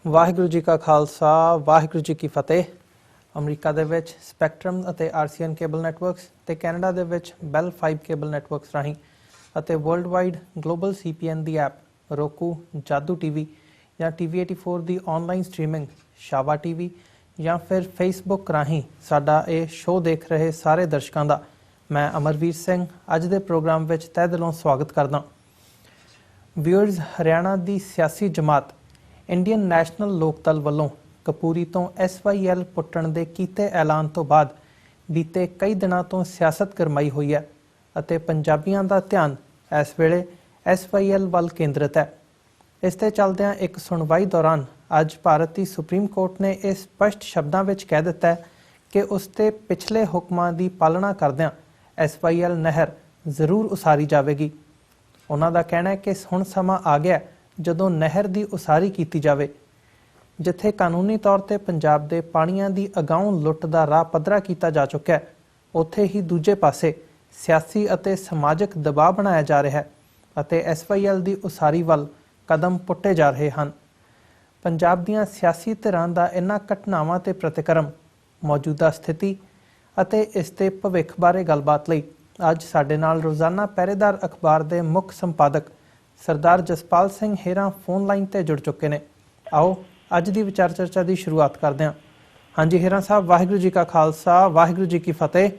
ਵਾਹਿਗੁਰੂ ਜੀ ਕਾ ਖਾਲਸਾ ਵਾਹਿਗੁਰੂ ਜੀ ਕੀ ਫਤਿਹ। ਅਮਰੀਕਾ ਦੇ ਵਿੱਚ ਸਪੈਕਟਰਮ ਅਤੇ ਆਰਸੀਐਨ ਕੇਬਲ ਨੈਟਵਰਕਸ ਤੇ ਕੈਨੇਡਾ ਦੇ ਵਿੱਚ ਬੈਲ 5 ਕੇਬਲ ਨੈਟਵਰਕਸ ਰਾਹੀਂ ਅਤੇ ਵਰਲਡ ਵਾਈਡ ਗਲੋਬਲ CPN ਦੀ ਐਪ roku, ਜਾਦੂ TV ਜਾਂ TV84 ਦੀ ਆਨਲਾਈਨ ਸਟ੍ਰੀਮਿੰਗ ਸ਼ਾਵਾ TV ਜਾਂ ਫਿਰ ਫੇਸਬੁੱਕ ਰਾਹੀਂ ਸਾਡਾ ਇਹ ਸ਼ੋਅ ਦੇਖ ਰਹੇ ਸਾਰੇ ਦਰਸ਼ਕਾਂ ਦਾ ਮੈਂ ਅਮਰਵੀਰ ਸਿੰਘ ਅੱਜ ਦੇ ਪ੍ਰੋਗਰਾਮ ਵਿੱਚ ਤਹਿ ਦਿਲੋਂ ਸਵਾਗਤ ਕਰਦਾ। ਵਿਊਅਰਸ, ਹਰਿਆਣਾ ਦੀ ਸਿਆਸੀ ਜਮਾਤ ਇੰਡੀਅਨ ਨੈਸ਼ਨਲ ਲੋਕ ਦਲ ਵੱਲੋਂ ਕਪੂਰੀ ਤੋਂ SYL ਪੁੱਟਣ ਦੇ ਕੀਤੇ ਐਲਾਨ ਤੋਂ ਬਾਅਦ ਬੀਤੇ ਕਈ ਦਿਨਾਂ ਤੋਂ ਸਿਆਸਤ ਗਰਮਾਈ ਹੋਈ ਹੈ ਅਤੇ ਪੰਜਾਬੀਆਂ ਦਾ ਧਿਆਨ ਇਸ ਵੇਲੇ SYL ਵੱਲ ਕੇਂਦਰਿਤ ਹੈ। ਇਸ ਤੇ ਚੱਲਦਿਆਂ ਇੱਕ ਸੁਣਵਾਈ ਦੌਰਾਨ ਅੱਜ ਭਾਰਤ ਦੀ ਸੁਪਰੀਮ ਕੋਰਟ ਨੇ ਇਹ ਸਪਸ਼ਟ ਸ਼ਬਦਾਂ ਵਿੱਚ ਕਹਿ ਦਿੱਤਾ ਕਿ ਉਸ ਤੇ ਪਿਛਲੇ ਹੁਕਮਾਂ ਦੀ ਪਾਲਣਾ ਕਰਦਿਆਂ SYL ਨਹਿਰ ਜ਼ਰੂਰ ਉਸਾਰੀ ਜਾਵੇਗੀ। ਉਹਨਾਂ ਦਾ ਕਹਿਣਾ ਹੈ ਕਿ ਹੁਣ ਸਮਾਂ ਆ ਗਿਆ ਜਦੋਂ ਨਹਿਰ ਦੀ ਉਸਾਰੀ ਕੀਤੀ ਜਾਵੇ। ਜਿੱਥੇ ਕਾਨੂੰਨੀ ਤੌਰ ਤੇ ਪੰਜਾਬ ਦੇ ਪਾਣੀਆਂ ਦੀ ਅਗਾਊਂ ਲੁੱਟ ਦਾ ਰਾਹ ਪੱਧਰਾ ਕੀਤਾ ਜਾ ਚੁੱਕਾ ਹੈ, ਉੱਥੇ ਹੀ ਦੂਜੇ ਪਾਸੇ ਸਿਆਸੀ ਅਤੇ ਸਮਾਜਿਕ ਦਬਾਅ ਬਣਾਇਆ ਜਾ ਰਿਹਾ ਹੈ ਅਤੇ SYL ਦੀ ਉਸਾਰੀ ਵੱਲ ਕਦਮ ਪੁੱਟੇ ਜਾ ਰਹੇ ਹਨ। ਪੰਜਾਬ ਦੀਆਂ ਸਿਆਸੀ ਧਿਰਾਂ ਦਾ ਇਹਨਾਂ ਘਟਨਾਵਾਂ ਤੇ ਪ੍ਰਤੀਕਰਮ, ਮੌਜੂਦਾ ਸਥਿਤੀ ਅਤੇ ਇਸ ਦੇ ਭਵਿੱਖ ਬਾਰੇ ਗੱਲਬਾਤ ਲਈ ਅੱਜ ਸਾਡੇ ਨਾਲ ਰੋਜ਼ਾਨਾ ਪਹਿਰੇਦਾਰ ਅਖਬਾਰ ਦੇ ਮੁੱਖ ਸੰਪਾਦਕ ਸਰਦਾਰ ਜਸਪਾਲ ਸਿੰਘ ਹੇਰਾ ਫੋਨ ਲਾਈਨ ਤੇ ਜੁੜ ਚੁੱਕੇ ਨੇ। ਆਓ ਅੱਜ ਦੀ ਵਿਚਾਰ ਚਰਚਾ ਦੀ ਸ਼ੁਰੂਆਤ ਕਰਦੇ ਹਾਂ। ਹਾਂਜੀ ਹੇਰਾ ਸਾਹਿਬ, ਵਾਹਿਗੁਰੂ ਜੀ ਕਾ ਖਾਲਸਾ ਵਾਹਿਗੁਰੂ ਜੀ ਕੀ ਫਤਿਹ।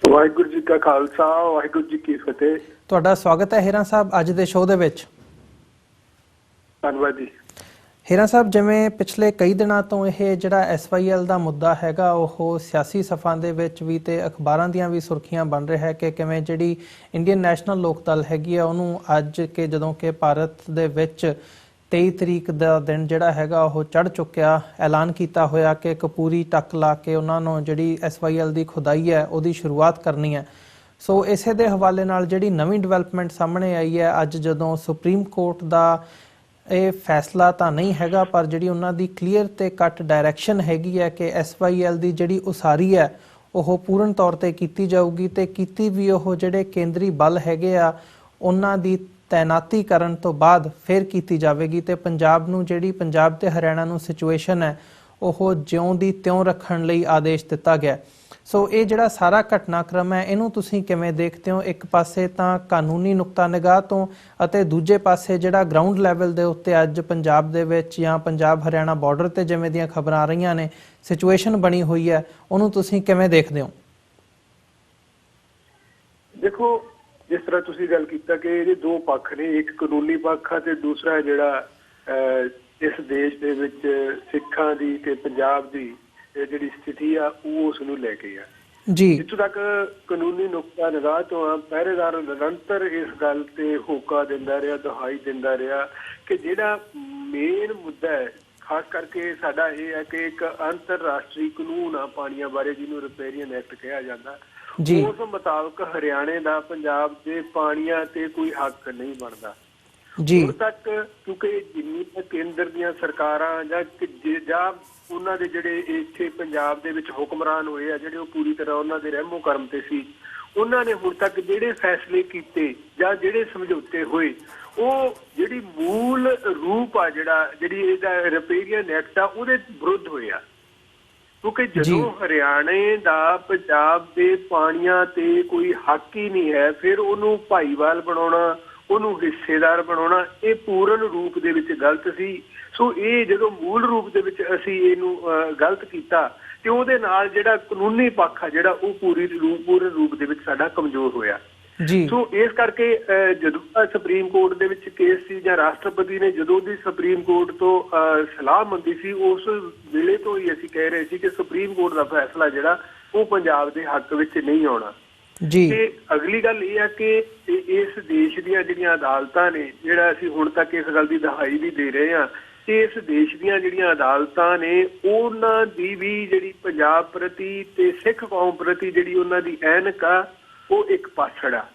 ਵਾਹਿਗੁਰੂ ਜੀ ਕਾ ਖਾਲਸਾ ਵਾਹਿਗੁਰੂ ਜੀ ਕੀ ਫਤਿਹ। ਤੁਹਾਡਾ ਸਵਾਗਤ ਹੈ ਹੇਰਾ ਸਾਹਿਬ ਅੱਜ ਦੇ ਸ਼ੋਅ ਦੇ ਵਿੱਚ। ਧੰਨਵਾਦ ਜੀ। ਹੇਰਾ ਸਾਹਿਬ, ਜਿਵੇਂ ਪਿਛਲੇ ਕਈ ਦਿਨਾਂ ਤੋਂ ਇਹ ਜਿਹੜਾ SYL ਦਾ ਮੁੱਦਾ ਹੈਗਾ ਉਹ ਸਿਆਸੀ ਸਫਾਂ ਦੇ ਵਿੱਚ ਵੀ ਤੇ ਅਖਬਾਰਾਂ ਦੀਆਂ ਵੀ ਸੁਰਖੀਆਂ ਬਣ ਰਿਹਾ ਹੈ ਕਿ ਕਿਵੇਂ ਜਿਹੜੀ ਇੰਡੀਅਨ ਨੈਸ਼ਨਲ ਲੋਕ ਦਲ ਹੈਗੀ ਆ ਉਹਨੂੰ ਅੱਜ ਕਿ ਜਦੋਂ ਕਿ ਭਾਰਤ ਦੇ ਵਿੱਚ 23 ਤਰੀਕ ਦਾ ਦਿਨ ਜਿਹੜਾ ਹੈਗਾ ਉਹ ਚੜ੍ਹ ਚੁੱਕਿਆ, ਐਲਾਨ ਕੀਤਾ ਹੋਇਆ ਕਿ ਕਪੂਰੀ ਟੱਕ ਲਾ ਕੇ ਉਹਨਾਂ ਨੂੰ ਜਿਹੜੀ SYL ਦੀ ਖੁਦਾਈ ਹੈ ਉਹਦੀ ਸ਼ੁਰੂਆਤ ਕਰਨੀ ਹੈ। ਸੋ ਇਸੇ ਦੇ ਹਵਾਲੇ ਨਾਲ ਜਿਹੜੀ ਨਵੀਂ ਡਿਵੈਲਪਮੈਂਟ ਸਾਹਮਣੇ ਆਈ ਹੈ ਅੱਜ, ਜਦੋਂ ਸੁਪਰੀਮ ਕੋਰਟ ਦਾ ਇਹ ਫੈਸਲਾ ਤਾਂ ਨਹੀਂ ਹੈਗਾ ਪਰ ਜਿਹੜੀ ਉਹਨਾਂ ਦੀ ਕਲੀਅਰ ਤੇ ਕੱਟ ਡਾਇਰੈਕਸ਼ਨ ਹੈਗੀ ਹੈ ਕਿ SYL ਦੀ ਜਿਹੜੀ ਉਸਾਰੀ ਹੈ ਉਹ ਪੂਰਨ ਤੌਰ ਤੇ ਕੀਤੀ ਜਾਊਗੀ ਤੇ ਕੀਤੀ ਵੀ ਉਹ ਜਿਹੜੇ ਕੇਂਦਰੀ ਬਲ ਹੈਗੇ ਆ ਉਹਨਾਂ ਦੀ ਤੈਨਾਤੀ ਕਰਨ ਤੋਂ ਬਾਅਦ ਫਿਰ ਕੀਤੀ ਜਾਵੇਗੀ ਤੇ ਪੰਜਾਬ ਨੂੰ ਜਿਹੜੀ ਪੰਜਾਬ ਤੇ ਹਰਿਆਣਾ ਨੂੰ ਸਿਚੁਏਸ਼ਨ ਹੈ ਉਹ ਜਿਉਂ ਦੀ ਤਿਉਂ ਰੱਖਣ ਲਈ ਆਦੇਸ਼ ਦਿੱਤਾ ਗਿਆ। ਸੋ ਇਹ ਜਿਹੜਾ ਸਾਰਾ ਘਟਨਾਕ੍ਰਮ ਹੈ ਇਹਨੂੰ ਤੁਸੀਂ ਕਿਵੇਂ ਦੇਖਦੇ ਹੋ? ਇੱਕ ਪਾਸੇ ਤਾਂ ਕਾਨੂੰਨੀ ਨੁਕਤਾ ਨਿਗਾਹ ਤੋਂ ਅਤੇ ਦੂਜੇ ਪਾਸੇ ਜਿਹੜਾ ਗਰਾਊਂਡ ਲੈਵਲ ਦੇ ਉੱਤੇ ਅੱਜ ਪੰਜਾਬ ਦੇ ਵਿੱਚ ਜਾਂ ਪੰਜਾਬ ਹਰਿਆਣਾ ਬਾਰਡਰ ਤੇ ਜਿਵੇਂ ਦੀਆਂ ਖਬਰਾਂ ਆ ਰਹੀਆਂ ਨੇ, ਸਿਚੁਏਸ਼ਨ ਬਣੀ ਹੋਈ ਹੈ, ਉਹਨੂੰ ਤੁਸੀਂ ਕਿਵੇਂ ਦੇਖਦੇ ਹੋ? ਦੇਖੋ, ਜਿਸ ਤਰ੍ਹਾਂ ਤੁਸੀਂ ਗੱਲ ਕੀਤਾ ਕਿ ਇਹਦੇ ਦੋ ਪੱਖ ਨੇ, ਇੱਕ ਕਾਨੂੰਨੀ ਪੱਖ ਆ ਤੇ ਦੂਸਰਾ ਜਿਹੜਾ ਇਸ ਦੇਸ਼ ਦੇ ਵਿੱਚ ਸਿੱਖਾਂ ਦੀ ਤੇ ਪੰਜਾਬ ਦੀ ਜਿਹੜੀ ਸਥਿਤੀ ਆ ਉਹ ਉਸ ਨੂੰ ਲੈ ਕੇ ਆ ਜੀ। ਜਿੱਥੋਂ ਤੱਕ ਕਾਨੂੰਨੀ ਨੁਕਤਾ ਨਿਗਾਹ ਤੋਂ ਆ, ਪਹਿਰੇਦਾਰ ਨਿਰੰਤਰ ਇਸ ਗੱਲ ਤੇ ਹੋਕਾ ਦਿੰਦਾ ਰਿਹਾ, ਦੁਹਾਈ ਦਿੰਦਾ ਰਿਹਾ ਕਿ ਜਿਹੜਾ ਮੇਨ ਮੁੱਦਾ ਹੈ ਖਾਸ ਕਰਕੇ ਸਾਡਾ ਇਹ ਹੈ ਕਿ ਇੱਕ ਅੰਤਰਰਾਸ਼ਟਰੀ ਕਾਨੂੰਨ ਆ ਪਾਣੀਆਂ ਬਾਰੇ ਜਿਹਨੂੰ ਰਿਪੇਰੀਅਨ ਐਕਟ ਕਿਹਾ ਜਾਂਦਾ, ਉਸ ਮੁਤਾਬਕ ਹਰਿਆਣੇ ਦਾ ਪੰਜਾਬ ਦੇ ਪਾਣੀਆਂ ਤੇ ਕੋਈ ਹੱਕ ਨਹੀਂ ਬਣਦਾ ਹੁਣ ਤੱਕ, ਕਿਉਂਕਿ ਜਿੰਨੀਆਂ ਕੇਂਦਰ ਦੀਆਂ ਸਰਕਾਰਾਂ ਜਾਂ ਉਹਨਾਂ ਦੇ ਜਿਹੜੇ ਇੱਥੇ ਪੰਜਾਬ ਦੇ ਵਿੱਚ ਹੁਕਮਰਾਨ ਹੋਏ ਆ ਜਿਹੜੇ ਉਹ ਪੂਰੀ ਤਰ੍ਹਾਂ ਉਹਨਾਂ ਦੇ ਰਹਿਮੋ ਕਰਮ ਤੇ ਸੀ, ਉਹਨਾਂ ਨੇ ਹੁਣ ਤੱਕ ਜਿਹੜੇ ਫੈਸਲੇ ਕੀਤੇ ਜਾਂ ਜਿਹੜੇ ਸਮਝੌਤੇ ਹੋਏ ਉਹ ਜਿਹੜੀ ਮੂਲ ਰੂਪ ਆ ਜਿਹੜੀ ਇਹਦਾ ਰਿਪੇਰੀਅਨ ਐਕਟ ਆ ਉਹਦੇ ਵਿਰੁੱਧ ਹੋਏ ਆ। ਕਿਉਂਕਿ ਜਦੋਂ ਹਰਿਆਣੇ ਦਾ ਪੰਜਾਬ ਦੇ ਪਾਣੀਆਂ ਤੇ ਕੋਈ ਹੱਕ ਹੀ ਨਹੀਂ ਹੈ ਫਿਰ ਉਹਨੂੰ ਭਾਈਵਾਲ ਬਣਾਉਣਾ, ਉਹਨੂੰ ਹਿੱਸੇਦਾਰ ਬਣਾਉਣਾ ਇਹ ਪੂਰਨ ਰੂਪ ਦੇ ਵਿੱਚ ਗਲਤ ਸੀ। ਸੋ ਇਹ ਜਦੋਂ ਮੂਲ ਰੂਪ ਦੇ ਵਿੱਚ ਅਸੀਂ ਇਹਨੂੰ ਗਲਤ ਕੀਤਾ ਤੇ ਉਹਦੇ ਨਾਲ ਜਿਹੜਾ ਕਾਨੂੰਨੀ ਪੱਖ ਆ ਜਿਹੜਾ ਉਹ ਪੂਰਨ ਰੂਪ ਦੇ ਵਿੱਚ ਸਾਡਾ ਕਮਜ਼ੋਰ ਹੋਇਆ। ਸੋ ਇਸ ਕਰਕੇ ਜਦੋਂ ਸੁਪਰੀਮ ਕੋਰਟ ਦੇ ਵਿੱਚ ਕੇਸ ਸੀ ਜਾਂ ਰਾਸ਼ਟਰਪਤੀ ਨੇ ਜਦੋਂ ਦੀ ਸੁਪਰੀਮ ਕੋਰਟ ਤੋਂ ਸਲਾਹ ਮੰਗੀ ਸੀ ਉਸ ਵੇਲੇ ਤੋਂ ਹੀ ਅਸੀਂ ਕਹਿ ਰਹੇ ਸੀ ਕਿ ਸੁਪਰੀਮ ਕੋਰਟ ਦਾ ਫੈਸਲਾ ਜਿਹੜਾ ਉਹ ਪੰਜਾਬ ਦੇ ਹੱਕ ਵਿੱਚ ਨਹੀਂ ਆਉਣਾ। ਤੇ ਅਗਲੀ ਗੱਲ ਇਹ ਹੈ ਕਿ ਇਸ ਦੇਸ਼ ਦੀਆਂ ਜਿਹੜੀਆਂ ਅਦਾਲਤਾਂ ਨੇ, ਜਿਹੜਾ ਅਸੀਂ ਹੁਣ ਤੱਕ ਇਸ ਗੱਲ ਦੀ ਦਹਾਈ ਵੀ ਦੇ ਰਹੇ ਹਾਂ, ਤੇ ਇਸ ਦੇਸ਼ ਦੀਆਂ ਜਿਹੜੀਆਂ ਅਦਾਲਤਾਂ ਨੇ ਉਹਨਾਂ ਦੀ ਵੀ ਜਿਹੜੀ ਪੰਜਾਬ ਪ੍ਰਤੀ ਤੇ ਸਿੱਖ ਕੌਮ ਪ੍ਰਤੀ ਜਿਹੜੀ ਉਹਨਾਂ ਦੀ ਐਨਕ ਆ ਉਹ ਇੱਕ ਪਾਸੜ ਆ।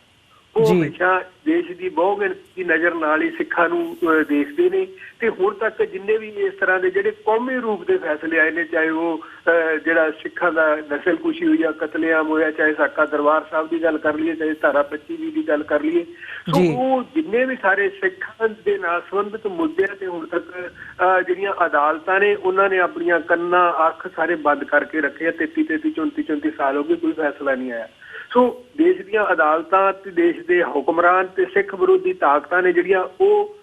ਉਹ ਹਮੇਸ਼ਾ ਦੇਸ਼ ਦੀ ਬਹੁਗਿਣਤੀ ਨਜ਼ਰ ਨਾਲ ਹੀ ਸਿੱਖਾਂ ਨੂੰ ਦੇਖਦੇ ਨੇ। ਤੇ ਹੁਣ ਤੱਕ ਜਿੰਨੇ ਵੀ ਇਸ ਤਰ੍ਹਾਂ ਦੇ ਜਿਹੜੇ ਕੌਮੀ ਰੂਪ ਦੇ ਫੈਸਲੇ ਆਏ ਨੇ, ਚਾਹੇ ਉਹ ਜਿਹੜਾ ਸਿੱਖਾਂ ਦਾ ਨਸਲਕੁਸ਼ੀ ਹੋਈ ਜਾਂ ਕਤਲੇਆਮ ਹੋਇਆ, ਚਾਹੇ ਸਾਕਾ ਦਰਬਾਰ ਸਾਹਿਬ ਦੀ ਗੱਲ ਕਰ ਲਈਏ, ਚਾਹੇ ਧਾਰਾ 25 ਦੀ ਗੱਲ ਕਰ ਲਈਏ, ਸੋ ਉਹ ਜਿੰਨੇ ਵੀ ਸਾਰੇ ਸਿੱਖਾਂ ਦੇ ਨਾਲ ਸੰਬੰਧਿਤ ਮੁੱਦੇ ਤੇ ਹੁਣ ਤੱਕ ਜਿਹੜੀਆਂ ਅਦਾਲਤਾਂ ਨੇ ਉਹਨਾਂ ਨੇ ਆਪਣੀਆਂ ਕੰਨਾਂ ਅੱਖ ਸਾਰੇ ਬੰਦ ਕਰਕੇ ਰੱਖੇ ਆ। 33 ਸਾਲ ਹੋ ਗਏ, ਕੋਈ ਫੈਸਲਾ ਨਹੀਂ ਆਇਆ। ਸੋ ਦੇਸ਼ ਦੀਆਂ ਅਦਾਲਤਾਂ ਤੇ ਦੇਸ਼ ਦੇ ਹੁਕਮਰਾਨ ਤੇ ਸਿੱਖ ਵਿਰੋਧੀ ਤਾਕਤਾਂ ਨੇ ਜਿਹੜੀਆਂ ਉਹ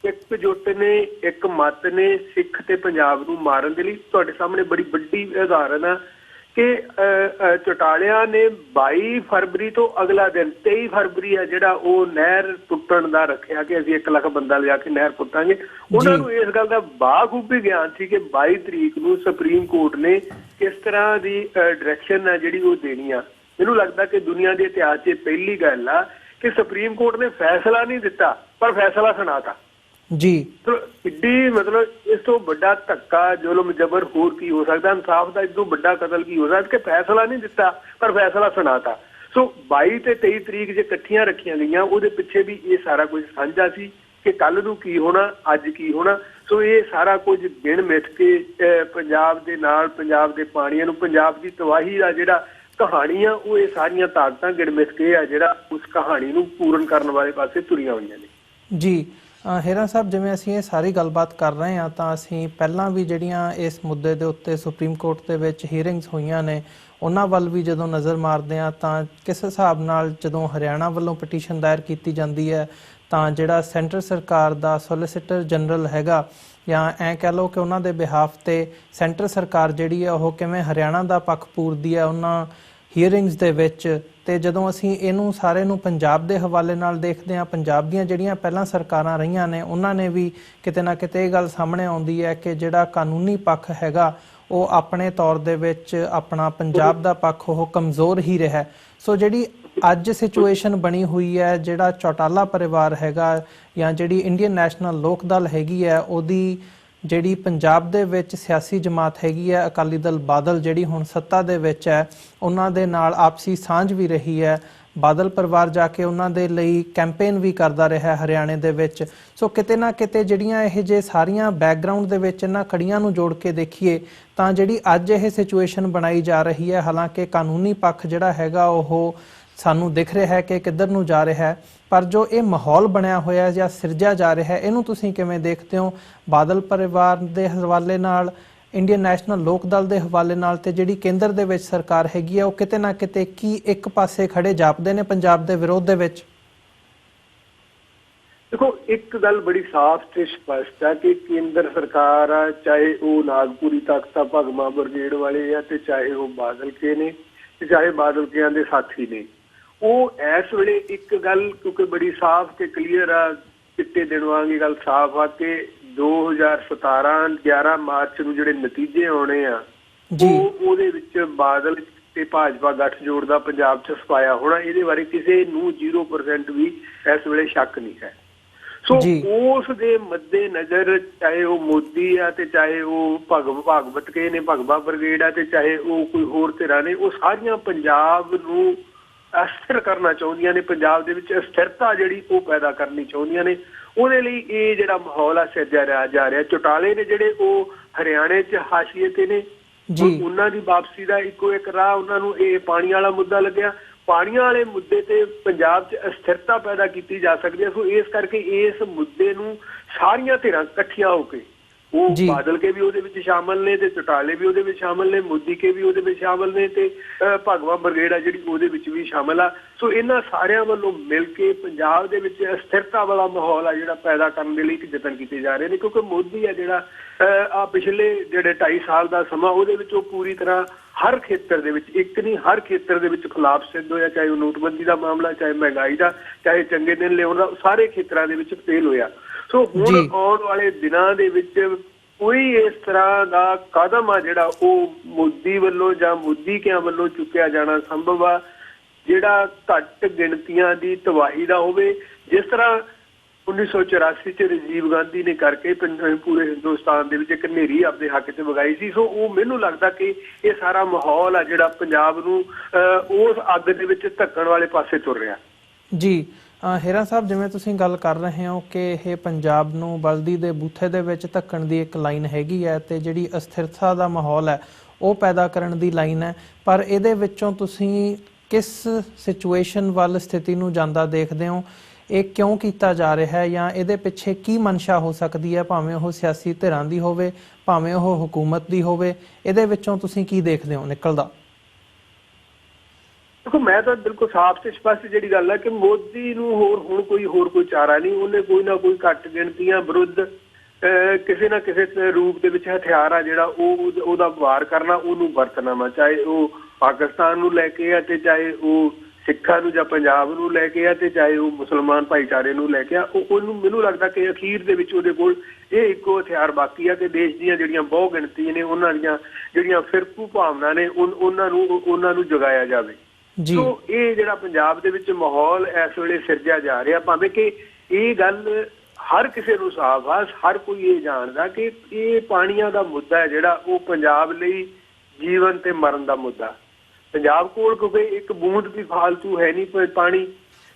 ਇਕਜੁੱਟ ਨੇ, ਇੱਕ ਮਤ ਨੇ ਸਿੱਖ ਤੇ ਪੰਜਾਬ ਨੂੰ ਮਾਰਨ ਦੇ ਲਈ। ਤੁਹਾਡੇ ਸਾਹਮਣੇ ਬੜੀ ਵੱਡੀ ਉਦਾਹਰਨ ਆ ਕਿ ਚੌਟਾਲਿਆਂ ਨੇ 22 ਫਰਵਰੀ ਤੋਂ ਅਗਲਾ ਦਿਨ 23 ਫਰਵਰੀ ਆ ਜਿਹੜਾ ਉਹ ਨਹਿਰ ਪੁੱਟਣ ਦਾ ਰੱਖਿਆ ਕਿ ਅਸੀਂ 1 ਲੱਖ ਬੰਦਾ ਲਿਆ ਕੇ ਨਹਿਰ ਪੁੱਟਾਂਗੇ। ਉਹਨਾਂ ਨੂੰ ਇਸ ਗੱਲ ਦਾ ਬਾਖੂਬੀ ਗਿਆਨ ਸੀ ਕਿ 22 ਤਰੀਕ ਨੂੰ ਸੁਪਰੀਮ ਕੋਰਟ ਨੇ ਕਿਸ ਤਰ੍ਹਾਂ ਦੀ ਡਾਇਰੈਕਸ਼ਨ ਆ ਜਿਹੜੀ ਉਹ ਦੇਣੀ ਆ। ਮੈਨੂੰ ਲੱਗਦਾ ਕਿ ਦੁਨੀਆ ਦੇ ਇਤਿਹਾਸ 'ਚ ਪਹਿਲੀ ਗੱਲ ਆ ਕਿ ਸੁਪਰੀਮ ਕੋਰਟ ਨੇ ਫੈਸਲਾ ਨਹੀਂ ਦਿੱਤਾ ਪਰ ਫੈਸਲਾ ਸੁਣਾਤਾ ਜੀ। ਕਿੱਡੀ ਮਤਲਬ ਇਸ ਤੋਂ ਵੱਡਾ ਧੱਕਾ, ਜ਼ੁਲਮ, ਜ਼ਬਰ ਹੋਰ ਕੀ ਹੋ ਸਕਦਾ? ਇਨਸਾਫ ਦਾ ਇਸ ਤੋਂ ਵੱਡਾ ਕਤਲ ਕੀ ਹੋ ਸਕਦਾ ਕਿ ਫੈਸਲਾ ਨਹੀਂ ਦਿੱਤਾ ਪਰ ਫੈਸਲਾ ਸੁਣਾਤਾ। ਸੋ 22 ਤੇ 23 ਤਰੀਕ ਜੇ ਇਕੱਠੀਆਂ ਰੱਖੀਆਂ ਗਈਆਂ, ਉਹਦੇ ਪਿੱਛੇ ਵੀ ਇਹ ਸਾਰਾ ਕੁਝ ਸਾਂਝਾ ਸੀ ਕਿ ਕੱਲ ਨੂੰ ਕੀ ਹੋਣਾ, ਅੱਜ ਕੀ ਹੋਣਾ। ਸੋ ਇਹ ਸਾਰਾ ਕੁਝ ਗਿਣ ਮਿਥ ਕੇ ਪੰਜਾਬ ਦੇ ਨਾਲ, ਪੰਜਾਬ ਦੇ ਪਾਣੀਆਂ ਨੂੰ, ਪੰਜਾਬ ਦੀ ਤਬਾਹੀ ਦਾ ਜਿਹੜਾ ਕਹਾਣੀ ਆ, ਉਹ ਇਹ ਸਾਰੀਆਂ ਤਾਕਤਾਂ ਗਿਣਮਿਥ ਕੇ ਆ ਜਿਹੜਾ ਉਸ ਕਹਾਣੀ ਨੂੰ ਪੂਰਨ ਕਰਨ ਵਾਲੇ ਪਾਸੇ ਤੁਰੀਆਂ ਹੋਈਆਂ ਨੇ। ਜੀ ਹੇਰਾ ਸਾਹਿਬ, ਜਿਵੇਂ ਅਸੀਂ ਇਹ ਸਾਰੀ ਗੱਲਬਾਤ ਕਰ ਰਹੇ ਹਾਂ ਤਾਂ ਅਸੀਂ ਪਹਿਲਾਂ ਵੀ ਜਿਹੜੀਆਂ ਇਸ ਮੁੱਦੇ ਦੇ ਉੱਤੇ ਸੁਪਰੀਮ ਕੋਰਟ ਦੇ ਵਿੱਚ ਹੀਅਰਿੰਗਸ ਹੋਈਆਂ ਨੇ ਉਹਨਾਂ ਵੱਲ ਵੀ ਜਦੋਂ ਨਜ਼ਰ ਮਾਰਦੇ ਹਾਂ ਤਾਂ ਕਿਸ ਹਿਸਾਬ ਨਾਲ ਜਦੋਂ ਹਰਿਆਣਾ ਵੱਲੋਂ ਪਟੀਸ਼ਨ ਦਾਇਰ ਕੀਤੀ ਜਾਂਦੀ ਹੈ ਤਾਂ ਜਿਹੜਾ ਸੈਂਟਰ ਸਰਕਾਰ ਦਾ ਸੋਲੀਸਿਟਰ ਜਨਰਲ ਹੈਗਾ, ਜਾਂ ਐਂ ਕਹਿ ਲਓ ਕਿ ਉਹਨਾਂ ਦੇ ਬਿਹਾਫ 'ਤੇ ਸੈਂਟਰ ਸਰਕਾਰ ਜਿਹੜੀ ਹੈ ਉਹ ਕਿਵੇਂ ਹਰਿਆਣਾ ਦਾ ਪੱਖ ਪੂਰਦੀ ਹੈ ਉਹਨਾਂ ਹੀਅਰਿੰਗਸ ਦੇ ਵਿੱਚ। ਅਤੇ ਜਦੋਂ ਅਸੀਂ ਇਹਨੂੰ ਸਾਰੇ ਨੂੰ ਪੰਜਾਬ ਦੇ ਹਵਾਲੇ ਨਾਲ ਦੇਖਦੇ ਹਾਂ, ਪੰਜਾਬ ਦੀਆਂ ਜਿਹੜੀਆਂ ਪਹਿਲਾਂ ਸਰਕਾਰਾਂ ਰਹੀਆਂ ਨੇ ਉਹਨਾਂ ਨੇ ਵੀ ਕਿਤੇ ਨਾ ਕਿਤੇ ਇਹ ਗੱਲ ਸਾਹਮਣੇ ਆਉਂਦੀ ਹੈ ਕਿ ਜਿਹੜਾ ਕਾਨੂੰਨੀ ਪੱਖ ਹੈਗਾ ਉਹ ਆਪਣੇ ਤੌਰ ਦੇ ਵਿੱਚ ਆਪਣਾ ਪੰਜਾਬ ਦਾ ਪੱਖ ਉਹ ਕਮਜ਼ੋਰ ਹੀ ਰਿਹਾ। ਸੋ ਜਿਹੜੀ ਅੱਜ ਸਿਚੁਏਸ਼ਨ ਬਣੀ ਹੋਈ ਹੈ, ਜਿਹੜਾ ਚੌਟਾਲਾ ਪਰਿਵਾਰ ਹੈਗਾ ਜਾਂ ਜਿਹੜੀ ਇੰਡੀਅਨ ਨੈਸ਼ਨਲ ਲੋਕ ਦਲ ਹੈਗੀ ਹੈ, ਉਹਦੀ ਜਿਹੜੀ ਪੰਜਾਬ ਦੇ ਵਿੱਚ ਸਿਆਸੀ ਜਮਾਤ ਹੈਗੀ ਹੈ ਅਕਾਲੀ ਦਲ ਬਾਦਲ ਜਿਹੜੀ ਹੁਣ ਸੱਤਾ ਦੇ ਵਿੱਚ ਹੈ, ਉਹਨਾਂ ਦੇ ਨਾਲ ਆਪਸੀ ਸਾਂਝ ਵੀ ਰਹੀ ਹੈ। ਬਾਦਲ ਪਰਿਵਾਰ ਜਾ ਕੇ ਉਹਨਾਂ ਦੇ ਲਈ ਕੈਂਪੇਨ ਵੀ ਕਰਦਾ ਰਿਹਾ ਹਰਿਆਣੇ ਦੇ ਵਿੱਚ। ਸੋ ਕਿਤੇ ਨਾ ਕਿਤੇ ਜਿਹੜੀਆਂ ਇਹ ਜੇ ਸਾਰੀਆਂ ਬੈਕਗਰਾਊਂਡ ਦੇ ਵਿੱਚ ਇਹਨਾਂ ਕੜੀਆਂ ਨੂੰ ਜੋੜ ਕੇ ਦੇਖੀਏ ਤਾਂ ਜਿਹੜੀ ਅੱਜ ਇਹ ਸਿਚੁਏਸ਼ਨ ਬਣਾਈ ਜਾ ਰਹੀ ਹੈ, ਹਾਲਾਂਕਿ ਕਾਨੂੰਨੀ ਪੱਖ ਜਿਹੜਾ ਹੈਗਾ ਉਹ ਸਾਨੂੰ ਦਿਖ ਰਿਹਾ ਹੈ ਕਿ ਕਿੱਧਰ ਨੂੰ ਜਾ ਰਿਹਾ ਹੈ, ਪਰ ਜੋ ਇਹ ਮਾਹੌਲ ਬਣਿਆ ਹੋਇਆ ਜਾਂ ਸਿਰਜਿਆ ਜਾ ਰਿਹਾ ਹੈ ਇਹਨੂੰ ਤੁਸੀਂ ਕਿਵੇਂ ਦੇਖਦੇ ਹੋ? ਬਾਦਲ ਪਰਿਵਾਰ ਦੇ ਹਵਾਲੇ ਨਾਲ, ਇੰਡੀਅਨ ਨੈਸ਼ਨਲ ਲੋਕ ਦਲ ਦੇ ਹਵਾਲੇ ਨਾਲ, ਤੇ ਜਿਹੜੀ ਕੇਂਦਰ ਦੇ ਵਿੱਚ ਸਰਕਾਰ ਹੈਗੀ ਹੈ ਉਹ ਕਿਤੇ ਨਾ ਕਿਤੇ ਕੀ ਇੱਕ ਪਾਸੇ ਖੜੇ ਜਾਪਦੇ ਨੇ ਪੰਜਾਬ ਦੇ ਵਿਰੋਧ ਦੇ ਵਿੱਚ? ਦੇਖੋ, ਇੱਕ ਗੱਲ ਬੜੀ ਸਾਫ਼ ਤੇ ਸਪਸ਼ਟ ਹੈ ਕਿ ਕੇਂਦਰ ਸਰਕਾਰ ਆ, ਚਾਹੇ ਉਹ ਨਾਗਪੁਰੀ ਤਖਤ ਆ, ਭਗਵਾਂ ਬ੍ਰਿਗੇਡ ਵਾਲੇ ਆ, ਤੇ ਚਾਹੇ ਉਹ ਬਾਦਲ ਕੇ ਨੇ, ਤੇ ਚਾਹੇ ਬਾਦਲ ਕਿਆਂ ਦੇ ਸਾਥੀ ਨੇ, ਉਹ ਇਸ ਵੇਲੇ ਇੱਕ ਗੱਲ ਕਿਉਂਕਿ ਬੜੀ ਸਾਫ਼ ਤੇ ਕਲੀਅਰ ਆ, ਚਿੱਟੇ ਦਿਨ ਵਾਂਗ ਇਹ ਗੱਲ ਸਾਫ਼ ਆ ਕਿ 2017 11 ਮਾਰਚ ਨੂੰ ਜਿਹੜੇ ਨਤੀਜੇ ਆਉਣੇ ਆ ਉਹਦੇ ਵਿੱਚ ਬਾਦਲ ਤੇ ਭਾਜਪਾ ਗੱਠਜੋੜ ਦਾ ਪੰਜਾਬ 'ਚ ਸਪਾਇਆ ਹੋਣਾ, ਇਹਦੇ ਬਾਰੇ ਕਿਸੇ ਨੂੰ 0% ਵੀ ਇਸ ਵੇਲੇ ਸ਼ੱਕ ਨਹੀਂ ਹੈ। ਸੋ ਉਸ ਦੇ ਮੱਦੇ ਨਜ਼ਰ ਚਾਹੇ ਉਹ ਮੋਦੀ ਆ ਤੇ ਚਾਹੇ ਉਹ ਭਾਗਵਤ ਕੇ ਨੇ, ਭਗਵਾ ਬ੍ਰਿਗੇਡ ਆ, ਤੇ ਚਾਹੇ ਉਹ ਕੋਈ ਹੋਰ ਧਿਰਾਂ ਨੇ, ਉਹ ਸਾਰੀਆਂ ਪੰਜਾਬ ਨੂੰ ਅਸਥਿਰ ਕਰਨਾ ਚਾਹੁੰਦੀਆਂ ਨੇ, ਪੰਜਾਬ ਦੇ ਵਿੱਚ ਅਸਥਿਰਤਾ ਜਿਹੜੀ ਉਹ ਪੈਦਾ ਕਰਨੀ ਚਾਹੁੰਦੀਆਂ ਨੇ। ਉਹਦੇ ਲਈ ਇਹ ਜਿਹੜਾ ਮਾਹੌਲ ਆ ਸਿਰਜਿਆ ਜਾ ਰਿਹਾ। ਚੌਟਾਲੇ ਨੇ ਜਿਹੜੇ ਉਹ ਹਰਿਆਣੇ 'ਚ ਹਾਸ਼ੀਏ ਤੇ ਨੇ, ਉਹਨਾਂ ਦੀ ਵਾਪਸੀ ਦਾ ਇੱਕੋ ਇੱਕ ਰਾਹ ਉਹਨਾਂ ਨੂੰ ਇਹ ਪਾਣੀ ਵਾਲਾ ਮੁੱਦਾ ਲੱਗਿਆ। ਪਾਣੀਆਂ ਵਾਲੇ ਮੁੱਦੇ ਤੇ ਪੰਜਾਬ 'ਚ ਅਸਥਿਰਤਾ ਪੈਦਾ ਕੀਤੀ ਜਾ ਸਕਦੀ ਹੈ। ਸੋ ਇਸ ਕਰਕੇ ਇਸ ਮੁੱਦੇ ਨੂੰ ਸਾਰੀਆਂ ਧਿਰਾਂ ਇਕੱਠੀਆਂ ਹੋ ਕੇ, ਉਹ ਬਾਦਲ ਕੇ ਵੀ ਉਹਦੇ ਵਿੱਚ ਸ਼ਾਮਲ ਨੇ ਤੇ ਚੌਟਾਲੇ ਵੀ ਉਹਦੇ ਵਿੱਚ ਸ਼ਾਮਲ ਨੇ, ਮੋਦੀ ਕੇ ਵੀ ਉਹਦੇ ਵਿੱਚ ਸ਼ਾਮਲ ਨੇ, ਤੇ ਭਗਵਾ ਬ੍ਰਿਗੇਡ ਆ ਜਿਹੜੀ ਉਹਦੇ ਵਿੱਚ ਵੀ ਸ਼ਾਮਲ ਆ। ਸੋ ਇਹਨਾਂ ਸਾਰਿਆਂ ਵੱਲੋਂ ਮਿਲ ਕੇ ਪੰਜਾਬ ਦੇ ਵਿੱਚ ਅਸਥਿਰਤਾ ਵਾਲਾ ਮਾਹੌਲ ਆ ਜਿਹੜਾ ਪੈਦਾ ਕਰਨ ਦੇ ਲਈ ਯਤਨ ਕੀਤੇ ਜਾ ਰਹੇ ਨੇ, ਕਿਉਂਕਿ ਮੋਦੀ ਆ ਜਿਹੜਾ ਆ ਪਿਛਲੇ ਜਿਹੜੇ 2.5 ਸਾਲ ਦਾ ਸਮਾਂ ਉਹਦੇ ਵਿੱਚ ਉਹ ਪੂਰੀ ਤਰ੍ਹਾਂ ਹਰ ਖੇਤਰ ਦੇ ਵਿੱਚ, ਇੱਕ ਨਹੀਂ ਹਰ ਖੇਤਰ ਦੇ ਵਿੱਚ ਖਿਲਾਫ ਸਿੱਧ ਹੋਇਆ, ਚਾਹੇ ਉਹ ਨੋਟਬੰਦੀ ਦਾ ਮਾਮਲਾ, ਚਾਹੇ ਮਹਿੰਗਾਈ ਦਾ, ਚਾਹੇ ਚੰਗੇ ਦਿਨ ਲਿਆਉਣ ਦਾ, ਸਾਰੇ ਖੇਤਰਾਂ ਦੇ ਵਿੱਚ ਫੇਲ ਹੋਇਆ। ਸੋ ਹੁਣ ਆਉਣ ਵਾਲੇ ਦਿਨਾਂ ਦੇ ਵਿੱਚ ਕੋਈ ਇਸ ਤਰ੍ਹਾਂ ਦਾ ਕਦਮ ਆ ਜਿਹੜਾ ਉਹ ਮੋਦੀ ਵੱਲੋਂ ਜਾਂ ਮੋਦੀ ਕਿਆਂ ਵੱਲੋਂ ਚੁੱਕਿਆ ਜਾਣਾ ਸੰਭਵ ਆ ਜਿਹੜਾ ਘੱਟ ਗਿਣਤੀਆਂ ਦੀ ਤਬਾਹੀ ਦਾ ਹੋਵੇ, ਜਿਸ ਤਰ੍ਹਾਂ 1984 ਚ ਰਾਜੀਵ ਗਾਂਧੀ ਨੇ ਕਰਕੇ ਪੂਰੇ ਹਿੰਦੁਸਤਾਨ ਦੇ ਵਿੱਚ ਇੱਕ ਹਨੇਰੀ ਆਪਣੇ ਹੱਕ 'ਚ ਵਗਾਈ ਸੀ। ਸੋ ਉਹ ਮੈਨੂੰ ਲੱਗਦਾ ਕਿ ਇਹ ਸਾਰਾ ਮਾਹੌਲ ਆ ਜਿਹੜਾ ਪੰਜਾਬ ਨੂੰ ਉਸ ਅੱਗ ਦੇ ਵਿੱਚ ਧੱਕਣ ਵਾਲੇ ਪਾਸੇ ਤੁਰ ਰਿਹਾ। ਜੀ ਹੀਰਾ ਸਾਹਿਬ, ਜਿਵੇਂ ਤੁਸੀਂ ਗੱਲ ਕਰ ਰਹੇ ਹੋ ਕਿ ਇਹ ਪੰਜਾਬ ਨੂੰ ਬਲਦੀ ਦੇ ਬੂਥੇ ਦੇ ਵਿੱਚ ਧੱਕਣ ਦੀ ਇੱਕ ਲਾਈਨ ਹੈਗੀ ਹੈ ਤੇ ਜਿਹੜੀ ਅਸਥਿਰਤਾ ਦਾ ਮਾਹੌਲ ਹੈ ਉਹ ਪੈਦਾ ਕਰਨ ਦੀ ਲਾਈਨ ਹੈ, ਪਰ ਇਹਦੇ ਵਿੱਚੋਂ ਤੁਸੀਂ ਕਿਸ ਸਿਚੁਏਸ਼ਨ ਵੱਲ ਸਥਿਤੀ ਨੂੰ ਜਾਂਦਾ ਦੇਖਦੇ ਹੋ? ਇਹ ਕਿਉਂ ਕੀਤਾ ਜਾ ਰਿਹਾ ਹੈ ਜਾਂ ਇਹਦੇ ਪਿੱਛੇ ਕੀ ਮਨਸ਼ਾ ਹੋ ਸਕਦੀ ਹੈ, ਭਾਵੇਂ ਉਹ ਸਿਆਸੀ ਧਿਰਾਂ ਦੀ ਹੋਵੇ, ਭਾਵੇਂ ਉਹ ਹੁਕੂਮਤ ਦੀ ਹੋਵੇ? ਇਹਦੇ ਵਿੱਚੋਂ ਤੁਸੀਂ ਕੀ ਦੇਖਦੇ ਹੋ ਨਿਕਲਦਾ? ਦੇਖੋ, ਮੈਂ ਤਾਂ ਬਿਲਕੁਲ ਸਾਫ਼ ਤੇ ਸਪਸ਼ਟ ਜਿਹੜੀ ਗੱਲ ਹੈ ਕਿ ਮੋਦੀ ਨੂੰ ਹੁਣ ਕੋਈ ਚਾਰਾ ਨਹੀਂ। ਉਹਨੇ ਕੋਈ ਨਾ ਕੋਈ ਘੱਟ ਗਿਣਤੀਆਂ ਵਿਰੁੱਧ ਕਿਸੇ ਨਾ ਕਿਸੇ ਰੂਪ ਦੇ ਵਿੱਚ ਹਥਿਆਰ ਆ ਜਿਹੜਾ ਉਹਦਾ ਵਾਰ ਕਰਨਾ, ਉਹਨੂੰ ਵਰਤਣਾ ਵਾ, ਚਾਹੇ ਉਹ ਪਾਕਿਸਤਾਨ ਨੂੰ ਲੈ ਕੇ ਆ ਤੇ ਚਾਹੇ ਉਹ ਸਿੱਖਾਂ ਨੂੰ ਜਾਂ ਪੰਜਾਬ ਨੂੰ ਲੈ ਕੇ ਆ ਤੇ ਚਾਹੇ ਉਹ ਮੁਸਲਮਾਨ ਭਾਈਚਾਰੇ ਨੂੰ ਲੈ ਕੇ ਆ। ਉਹਨੂੰ ਮੈਨੂੰ ਲੱਗਦਾ ਕਿ ਅਖੀਰ ਦੇ ਵਿੱਚ ਉਹਦੇ ਕੋਲ ਇਹ ਇੱਕੋ ਹਥਿਆਰ ਬਾਕੀ ਆ ਕਿ ਦੇਸ਼ ਦੀਆਂ ਜਿਹੜੀਆਂ ਬਹੁ ਗਿਣਤੀ ਨੇ ਉਹਨਾਂ ਦੀਆਂ ਜਿਹੜੀਆਂ ਫਿਰਕੂ ਭਾਵਨਾ ਨੇ ਉਹਨਾਂ ਨੂੰ ਜਗਾਇਆ ਜਾਵੇ। ਸੋ ਇਹ ਜਿਹੜਾ ਪੰਜਾਬ ਦੇ ਵਿੱਚ ਮਾਹੌਲ ਇਸ ਵੇਲੇ ਸਿਰਜਿਆ ਜਾ ਰਿਹਾ, ਭਾਵੇਂ ਕਿ ਇਹ ਗੱਲ ਹਰ ਕਿਸੇ ਨੂੰ ਸਾਫ਼ ਆ, ਹਰ ਕੋਈ ਇਹ ਜਾਣਦਾ ਕਿ ਇਹ ਪਾਣੀਆਂ ਦਾ ਮੁੱਦਾ ਹੈ ਜਿਹੜਾ ਉਹ ਪੰਜਾਬ ਲਈ ਜੀਵਨ ਤੇ ਮਰਨ ਦਾ ਮੁੱਦਾ। ਪੰਜਾਬ ਕੋਲ ਕਿਉਂਕਿ ਇੱਕ ਬੂੰਦ ਵੀ ਫਾਲਤੂ ਹੈ ਨਹੀਂ ਪਾਣੀ,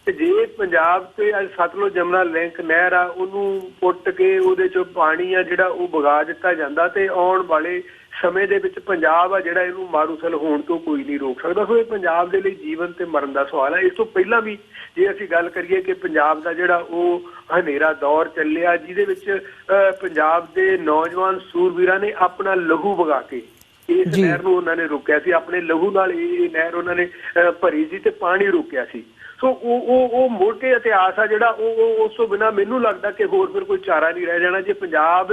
ਤੇ ਜੇ ਪੰਜਾਬ ਤੇ ਅੱਜ ਸਤਲੁਜ ਜਮਨਾ ਲਿੰਕ ਨਹਿਰ ਆ ਉਹਨੂੰ ਪੁੱਟ ਕੇ ਉਹਦੇ ਚੋਂ ਪਾਣੀ ਆ ਜਿਹੜਾ ਉਹ ਵਗਾ ਦਿੱਤਾ ਜਾਂਦਾ ਤੇ ਆਉਣ ਵਾਲੇ ਸਮੇਂ ਦੇ ਵਿੱਚ ਪੰਜਾਬ ਆ ਜਿਹੜਾ ਇਹਨੂੰ ਮਾਰੂਥਲ ਹੋਣ ਤੋਂ ਕੋਈ ਨਹੀਂ ਰੋਕ ਸਕਦਾ। ਸੋ ਇਹ ਪੰਜਾਬ ਦੇ ਲਈ ਜੀਵਨ ਤੇ ਮਰਨ ਦਾ ਸਵਾਲ ਹੈ। ਇਸ ਤੋਂ ਪਹਿਲਾਂ ਵੀ ਜੇ ਅਸੀਂ ਗੱਲ ਕਰੀਏ ਕਿ ਪੰਜਾਬ ਦਾ ਜਿਹੜਾ ਉਹ ਹਨੇਰਾ ਦੌਰ ਚੱਲਿਆ ਜਿਹਦੇ ਵਿੱਚ ਪੰਜਾਬ ਦੇ ਨੌਜਵਾਨ ਸੂਰਬੀਰਾਂ ਨੇ ਆਪਣਾ ਲਹੂ ਵਗਾ ਕੇ ਇਸ ਨਹਿਰ ਨੂੰ ਉਹਨਾਂ ਨੇ ਰੋਕਿਆ ਸੀ, ਆਪਣੇ ਲਹੂ ਨਾਲ ਇਹ ਨਹਿਰ ਉਹਨਾਂ ਨੇ ਭਰੀ ਸੀ ਤੇ ਪਾਣੀ ਰੋਕਿਆ ਸੀ। ਸੋ ਉਹ ਮੁੜ ਕੇ ਇਤਿਹਾਸ ਆ ਜਿਹੜਾ ਉਹ ਉਸ ਤੋਂ ਬਿਨਾਂ ਮੈਨੂੰ ਲੱਗਦਾ ਕਿ ਹੋਰ ਫਿਰ ਕੋਈ ਚਾਰਾ ਨਹੀਂ ਰਹਿ ਜਾਣਾ ਜੇ ਪੰਜਾਬ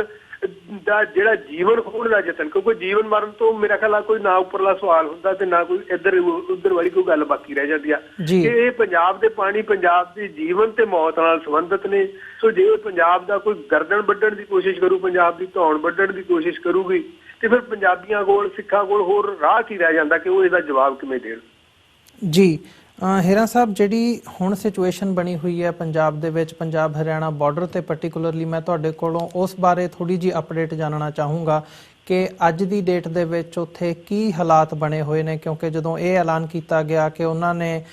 ਦਾ ਜਿਹੜਾ ਜੀਵਨ ਖੋਣ ਦਾ ਯਤਨ, ਕਿਉਂਕਿ ਜੀਵਨ ਮਰਨ ਤੋਂ ਮੇਰਾ ਖਿਆਲ ਆ ਕੋਈ ਨਾ ਉੱਪਰਲਾ ਸਵਾਲ ਹੁੰਦਾ ਤੇ ਨਾ ਕੋਈ ਇੱਧਰ ਉੱਧਰ ਵਾਲੀ ਕੋਈ ਗੱਲ ਬਾਕੀ ਰਹਿ ਜਾਂਦੀ ਆ ਕਿ ਇਹ ਪੰਜਾਬ ਦੇ ਪਾਣੀ ਪੰਜਾਬ ਦੀ ਜੀਵਨ ਤੇ ਮੌਤ ਨਾਲ ਸੰਬੰਧਿਤ ਨੇ। ਸੋ ਜੇ ਪੰਜਾਬ ਦਾ ਕੋਈ ਗਰਦਨ ਵੱਢਣ ਦੀ ਕੋਸ਼ਿਸ਼ ਕਰੂ, ਪੰਜਾਬ ਦੀ ਧੌਣ ਵੱਢਣ ਦੀ ਕੋਸ਼ਿਸ਼ ਕਰੂਗੀ ਤੇ ਫਿਰ ਪੰਜਾਬੀਆਂ ਕੋਲ, ਸਿੱਖਾਂ ਕੋਲ ਹੋਰ ਰਾਹ ਕੀ ਰਹਿ ਜਾਂਦਾ ਕਿ ਉਹ ਇਹਦਾ ਜਵਾਬ ਕਿਵੇਂ ਦੇਣ। ਜੀ ਹੀਰਾ ਸਾਹਿਬ, ਜਿਹੜੀ ਹੁਣ ਸਿਚੁਏਸ਼ਨ ਬਣੀ ਹੋਈ ਹੈ ਪੰਜਾਬ ਦੇ ਵਿੱਚ, ਪੰਜਾਬ ਹਰਿਆਣਾ ਬਾਰਡਰ ਤੇ ਪਾਰਟਿਕੂਲਰਲੀ, ਮੈਂ ਤੁਹਾਡੇ ਕੋਲੋਂ ਉਸ ਬਾਰੇ ਥੋੜੀ ਜਿਹੀ ਅਪਡੇਟ ਜਾਣਨਾ ਚਾਹੂੰਗਾ ਕਿ ਅੱਜ ਦੀ ਡੇਟ ਦੇ ਵਿੱਚ ਉੱਥੇ ਕੀ ਹਾਲਾਤ ਬਣੇ ਹੋਏ ਨੇ, ਕਿਉਂਕਿ ਜਦੋਂ ਇਹ ਐਲਾਨ ਕੀਤਾ ਗਿਆ ਕਿ ਉਹਨਾਂ ਨੇ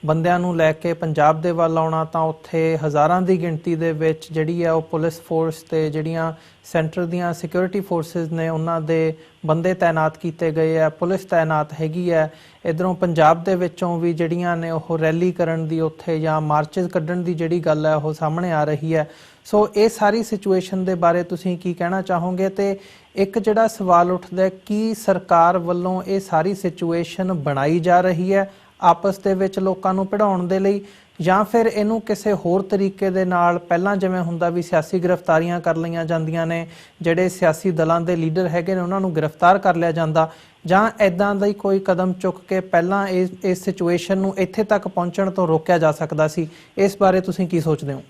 ਬੰਦਿਆਂ ਨੂੰ ਲੈ ਕੇ ਪੰਜਾਬ ਦੇ ਵੱਲ ਆਉਣਾ ਤਾਂ ਉੱਥੇ ਹਜ਼ਾਰਾਂ ਦੀ ਗਿਣਤੀ ਦੇ ਵਿੱਚ ਜਿਹੜੀ ਹੈ ਉਹ ਪੁਲਿਸ ਫੋਰਸ ਤੇ ਜਿਹੜੀਆਂ ਸੈਂਟਰ ਦੀਆਂ ਸਿਕਿਉਰਿਟੀ ਫੋਰਸਿਸ ਨੇ ਉਹਨਾਂ ਦੇ ਬੰਦੇ ਤਾਇਨਾਤ ਕੀਤੇ ਗਏ ਆ, ਪੁਲਿਸ ਤਾਇਨਾਤ ਹੈਗੀ ਹੈ। ਇੱਧਰੋਂ ਪੰਜਾਬ ਦੇ ਵਿੱਚੋਂ ਵੀ ਜਿਹੜੀਆਂ ਨੇ ਉਹ ਰੈਲੀ ਕਰਨ ਦੀ ਉੱਥੇ ਜਾਂ ਮਾਰਚਿਸ ਕੱਢਣ ਦੀ ਜਿਹੜੀ ਗੱਲ ਹੈ ਉਹ ਸਾਹਮਣੇ ਆ ਰਹੀ ਹੈ। ਸੋ ਇਹ ਸਾਰੀ ਸਿਚੁਏਸ਼ਨ ਦੇ ਬਾਰੇ ਤੁਸੀਂ ਕੀ ਕਹਿਣਾ ਚਾਹੋਗੇ? ਤੇ ਇੱਕ ਜਿਹੜਾ ਸਵਾਲ ਉੱਠਦਾ, ਕੀ ਸਰਕਾਰ ਵੱਲੋਂ ਇਹ ਸਾਰੀ ਸਿਚੁਏਸ਼ਨ ਬਣਾਈ ਜਾ ਰਹੀ ਹੈ ਆਪਸ ਦੇ ਵਿੱਚ ਲੋਕਾਂ ਨੂੰ ਭਿੜਾਉਣ ਦੇ ਲਈ, ਜਾਂ ਫਿਰ ਇਹਨੂੰ ਕਿਸੇ ਹੋਰ ਤਰੀਕੇ ਦੇ ਨਾਲ ਪਹਿਲਾਂ ਜਿਵੇਂ ਹੁੰਦਾ ਵੀ ਸਿਆਸੀ ਗ੍ਰਿਫਤਾਰੀਆਂ ਕਰ ਲਈਆਂ ਜਾਂਦੀਆਂ ਨੇ, ਜਿਹੜੇ ਸਿਆਸੀ ਦਲਾਂ ਦੇ ਲੀਡਰ ਹੈਗੇ ਨੇ ਉਹਨਾਂ ਨੂੰ ਗ੍ਰਿਫਤਾਰ ਕਰ ਲਿਆ ਜਾਂਦਾ, ਜਾਂ ਇੱਦਾਂ ਦਾ ਹੀ ਕੋਈ ਕਦਮ ਚੁੱਕ ਕੇ ਪਹਿਲਾਂ ਇਸ ਸਿਚੁਏਸ਼ਨ ਨੂੰ ਇੱਥੇ ਤੱਕ ਪਹੁੰਚਣ ਤੋਂ ਰੋਕਿਆ ਜਾ ਸਕਦਾ ਸੀ? ਇਸ ਬਾਰੇ ਤੁਸੀਂ ਕੀ ਸੋਚਦੇ ਹੋ?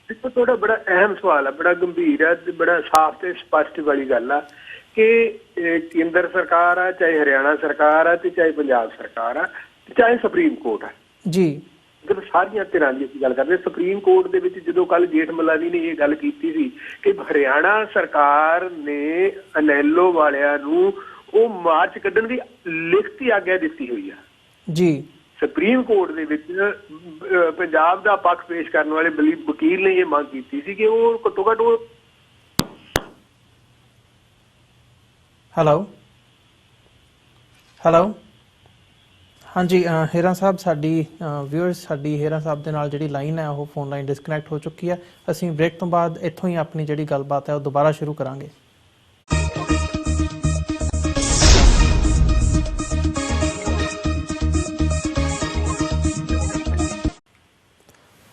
ਦੇਖੋ, ਤੁਹਾਡਾ ਬੜਾ ਅਹਿਮ ਸਵਾਲ ਹੈ, ਬੜਾ ਗੰਭੀਰ ਹੈ ਤੇ ਬੜਾ ਸਾਫ਼ ਤੇ ਸਪਸ਼ਟ ਵਾਲੀ ਗੱਲ ਆ ਕਿ ਕੇਂਦਰ ਸਰਕਾਰ ਆ, ਚਾਹੇ ਹਰਿਆਣਾ ਸਰਕਾਰ ਆ ਤੇ ਚਾਹੇ ਪੰਜਾਬ ਸਰਕਾਰ ਆ, ਚਾਹੇ ਸੁਪਰੀਮ ਕੋਰਟ ਆ ਜੀ, ਜਦੋਂ ਸਾਰੀਆਂ ਧਿਰਾਂ ਦੀ ਅਸੀਂ ਗੱਲ ਕਰਦੇ। ਸੁਪਰੀਮ ਕੋਰਟ ਦੇ ਵਿੱਚ ਜਦੋਂ ਕੱਲ ਜੇਠ ਮਲਾਨੀ ਨੇ ਇਹ ਗੱਲ ਕੀਤੀ ਸੀ ਕਿ ਹਰਿਆਣਾ ਸਰਕਾਰ ਨੇ ਅਨੈਲੋ ਵਾਲਿਆਂ ਨੂੰ ਉਹ ਮਾਰਚ ਕੱਢਣ ਦੀ ਲਿਖਤੀ ਆਗਿਆ ਦਿੱਤੀ ਹੋਈ ਆ ਜੀ। ਸੁਪਰੀਮ ਕੋਰਟ ਦੇ ਵਿੱਚ ਪੰਜਾਬ ਦਾ ਪੱਖ ਪੇਸ਼ ਕਰਨ ਵਾਲੇ ਵਕੀਲ ਨੇ ਇਹ ਮੰਗ ਕੀਤੀ ਸੀ ਕਿ ਉਹ ਘੱਟੋ ਘੱਟ ਉਹ ਹੈਲੋ ਹਾਂਜੀ ਹੀਰਾ ਸਾਹਿਬ, ਸਾਡੀ ਵਿਊਅਰਸ ਸਾਡੀ ਹੀਰਾ ਸਾਹਿਬ ਦੇ ਨਾਲ ਜਿਹੜੀ ਲਾਈਨ ਹੈ ਉਹ ਫੋਨ ਲਾਈਨ ਡਿਸਕਨੈਕਟ ਹੋ ਚੁੱਕੀ ਹੈ। ਅਸੀਂ ਬ੍ਰੇਕ ਤੋਂ ਬਾਅਦ ਇੱਥੋਂ ਹੀ ਆਪਣੀ ਜਿਹੜੀ ਗੱਲਬਾਤ ਹੈ ਉਹ ਦੁਬਾਰਾ ਸ਼ੁਰੂ ਕਰਾਂਗੇ।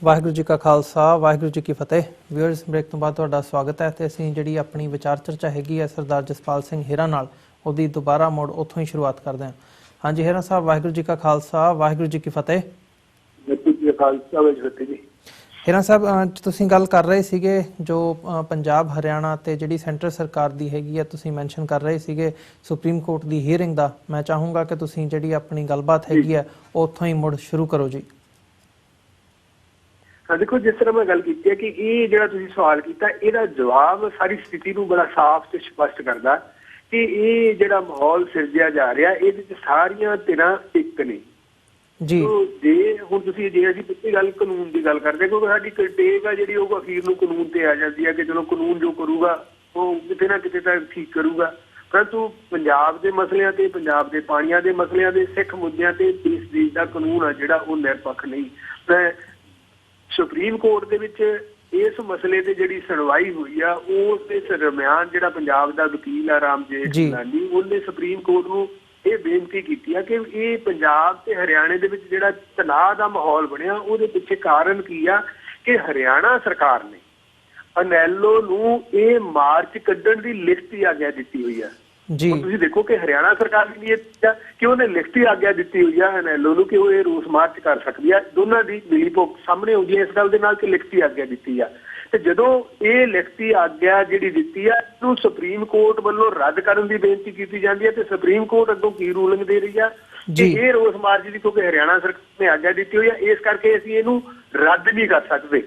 ਵਾਹਿਗੁਰੂ ਜੀ ਕਾ ਖਾਲਸਾ, ਵਾਹਿਗੁਰੂ ਜੀ ਕੀ ਫਤਿਹ। ਵਿਊਅਰਸ, ਬ੍ਰੇਕ ਤੋਂ ਬਾਅਦ ਤੁਹਾਡਾ ਸਵਾਗਤ ਹੈ ਤੇ ਅਸੀਂ ਜਿਹੜੀ ਆਪਣੀ ਵਿਚਾਰ ਚਰਚਾ ਹੈਗੀ ਹੈ ਸਰਦਾਰ ਜਸਪਾਲ ਸਿੰਘ ਹੀਰਾ ਨਾਲ, ਉਹਦੀ ਦੁਬਾਰਾ ਮੋੜ ਉੱਥੋਂ ਹੀ ਸ਼ੁਰੂਆਤ ਕਰਦੇ ਹਾਂ। ਹਾਂਜੀ ਹੀਰਾ ਸਾਹਿਬ, ਵਾਹਿਗੁਰੂ ਜੀ ਕਾ ਖਾਲਸਾ, ਵਾਹਿਗੁਰੂ ਜੀ ਕੀ ਫਤਿਹ। ਹੀਰਾ ਸਾਹਿਬ, ਤੁਸੀਂ ਗੱਲ ਕਰ ਰਹੇ ਸੀਗੇ ਜੋ ਪੰਜਾਬ ਹਰਿਆਣਾ ਤੇ ਜਿਹੜੀ ਸੈਂਟਰ ਸਰਕਾਰ ਦੀ ਹੈਗੀ ਹੈ, ਤੁਸੀਂ ਮੈਂਸ਼ਨ ਕਰ ਰਹੇ ਸੀਗੇ ਸੁਪਰੀਮ ਕੋਰਟ ਦੀ ਹੀਅਰਿੰਗ ਦਾ। ਮੈਂ ਚਾਹੂੰਗਾ ਕਿ ਤੁਸੀਂ ਜਿਹੜੀ ਆਪਣੀ ਗੱਲਬਾਤ ਹੈਗੀ ਹੈ ਉਹ ਉੱਥੋਂ ਹੀ ਮੁੜ ਸ਼ੁਰੂ ਕਰੋ ਜੀ। ਦੇਖੋ, ਜਿਸ ਤਰ੍ਹਾਂ ਮੈਂ ਗੱਲ ਕੀਤੀ ਹੈ ਕਿ ਇਹ ਜਿਹੜਾ ਤੁਸੀਂ ਸਵਾਲ ਕੀਤਾ ਇਹਦਾ ਜਵਾਬ ਸਾਰੀ ਸਥਿਤੀ ਨੂੰ ਬੜਾ ਸਾਫ਼ ਤੇ ਸਪਸ਼ਟ ਕਰਦਾ ਕਿ ਇਹ ਜਿਹੜਾ ਮਾਹੌਲ ਸਿਰਜਿਆ ਜਾ ਰਿਹਾ ਇਹਦੇ ਚ ਸਾਰੀਆਂ ਧਿਰਾਂ ਇੱਕ ਨੇ। ਜੀ ਜੇ ਹੁਣ ਤੁਸੀਂ ਜੇ ਅਸੀਂ ਪਿੱਛੇ ਗੱਲ ਕਾਨੂੰਨ ਦੀ ਗੱਲ ਕਰਦੇ, ਕਿਉਂਕਿ ਸਾਡੀ ਟੇਕ ਆ ਜਿਹੜੀ ਉਹ ਅਖੀਰ ਨੂੰ ਕਾਨੂੰਨ ਤੇ ਆ ਜਾਂਦੀ ਹੈ ਕਿ ਚਲੋ ਕਾਨੂੰਨ ਜੋ ਕਰੂਗਾ ਉਹ ਕਿਤੇ ਨਾ ਕਿਤੇ ਤਾਂ ਠੀਕ ਕਰੂਗਾ। ਪਰੰਤੂ ਪੰਜਾਬ ਦੇ ਮਸਲਿਆਂ ਤੇ, ਪੰਜਾਬ ਦੇ ਪਾਣੀਆਂ ਦੇ ਮਸਲਿਆਂ ਦੇ, ਸਿੱਖ ਮੁੱਦਿਆਂ ਤੇ ਇਸ ਦੇਸ਼ ਦਾ ਕਾਨੂੰਨ ਆ ਜਿਹੜਾ ਉਹ ਨਿਰਪੱਖ ਨਹੀਂ। ਤਾਂ ਸੁਪਰੀਮ ਕੋਰਟ ਦੇ ਵਿੱਚ ਇਸ ਮਸਲੇ ਤੇ ਜਿਹੜੀ ਸੁਣਵਾਈ ਹੋਈ ਆ ਉਸ ਦੇ ਦਰਮਿਆਨ ਜਿਹੜਾ ਪੰਜਾਬ ਦਾ ਵਕੀਲ ਆ ਰਾਮ ਜੇਠਮਲਾਨੀ, ਉਹਨੇ ਸੁਪਰੀਮ ਕੋਰਟ ਨੂੰ ਇਹ ਬੇਨਤੀ ਕੀਤੀ ਆ ਕਿ ਇਹ ਪੰਜਾਬ ਤੇ ਹਰਿਆਣੇ ਦੇ ਵਿੱਚ ਜਿਹੜਾ ਤਣਾਅ ਦਾ ਮਾਹੌਲ ਬਣਿਆ ਉਹਦੇ ਪਿੱਛੇ ਕਾਰਨ ਕੀ ਆ ਕਿ ਹਰਿਆਣਾ ਸਰਕਾਰ ਨੇ ਅਨੈਲੋ ਨੂੰ ਇਹ ਮਾਰਚ ਕੱਢਣ ਦੀ ਲਿਖਤੀ ਆਗਿਆ ਦਿੱਤੀ ਹੋਈ ਆ। ਤੁਸੀਂ ਦੇਖੋ ਕਿ ਹਰਿਆਣਾ ਸਰਕਾਰ ਨੇ ਇਹ ਕਿ ਉਹਨੇ ਲਿਖਤੀ ਆਗਿਆ ਦਿੱਤੀ ਹੋਈ ਆ ਅਨੈਲੋ ਨੂੰ ਕਿ ਉਹ ਇਹ ਰੋਸ ਮਾਰਚ ਕਰ ਸਕਦੀ ਆ। ਦੋਨਾਂ ਦੀ ਮਿਲੀ ਭੁਗਤ ਸਾਹਮਣੇ ਆਉਂਦੀ ਹੈ ਇਸ ਗੱਲ ਦੇ ਨਾਲ ਕਿ ਲਿਖਤੀ ਆਗਿਆ ਦਿੱਤੀ ਆ। ਤੇ ਜਦੋਂ ਇਹ ਲਿਖਤੀ ਆਗਿਆ ਜਿਹੜੀ ਦਿੱਤੀ ਆ ਇਹਨੂੰ ਸੁਪਰੀਮ ਕੋਰਟ ਵੱਲੋਂ ਰੱਦ ਕਰਨ ਦੀ ਬੇਨਤੀ ਕੀਤੀ ਜਾਂਦੀ ਹੈ ਤੇ ਸੁਪਰੀਮ ਕੋਰਟ ਅੱਗੋਂ ਕੀ ਰੂਲਿੰਗ ਦੇ ਰਹੀ ਆ ਕਿ ਇਹ ਰੋਸ ਮਾਰਚ ਦੀ ਕਿਉਂਕਿ ਹਰਿਆਣਾ ਸਰਕਾਰ ਨੇ ਆਗਿਆ ਦਿੱਤੀ ਹੋਈ ਆ ਇਸ ਕਰਕੇ ਅਸੀਂ ਇਹਨੂੰ ਰੱਦ ਨਹੀਂ ਕਰ ਸਕਦੇ,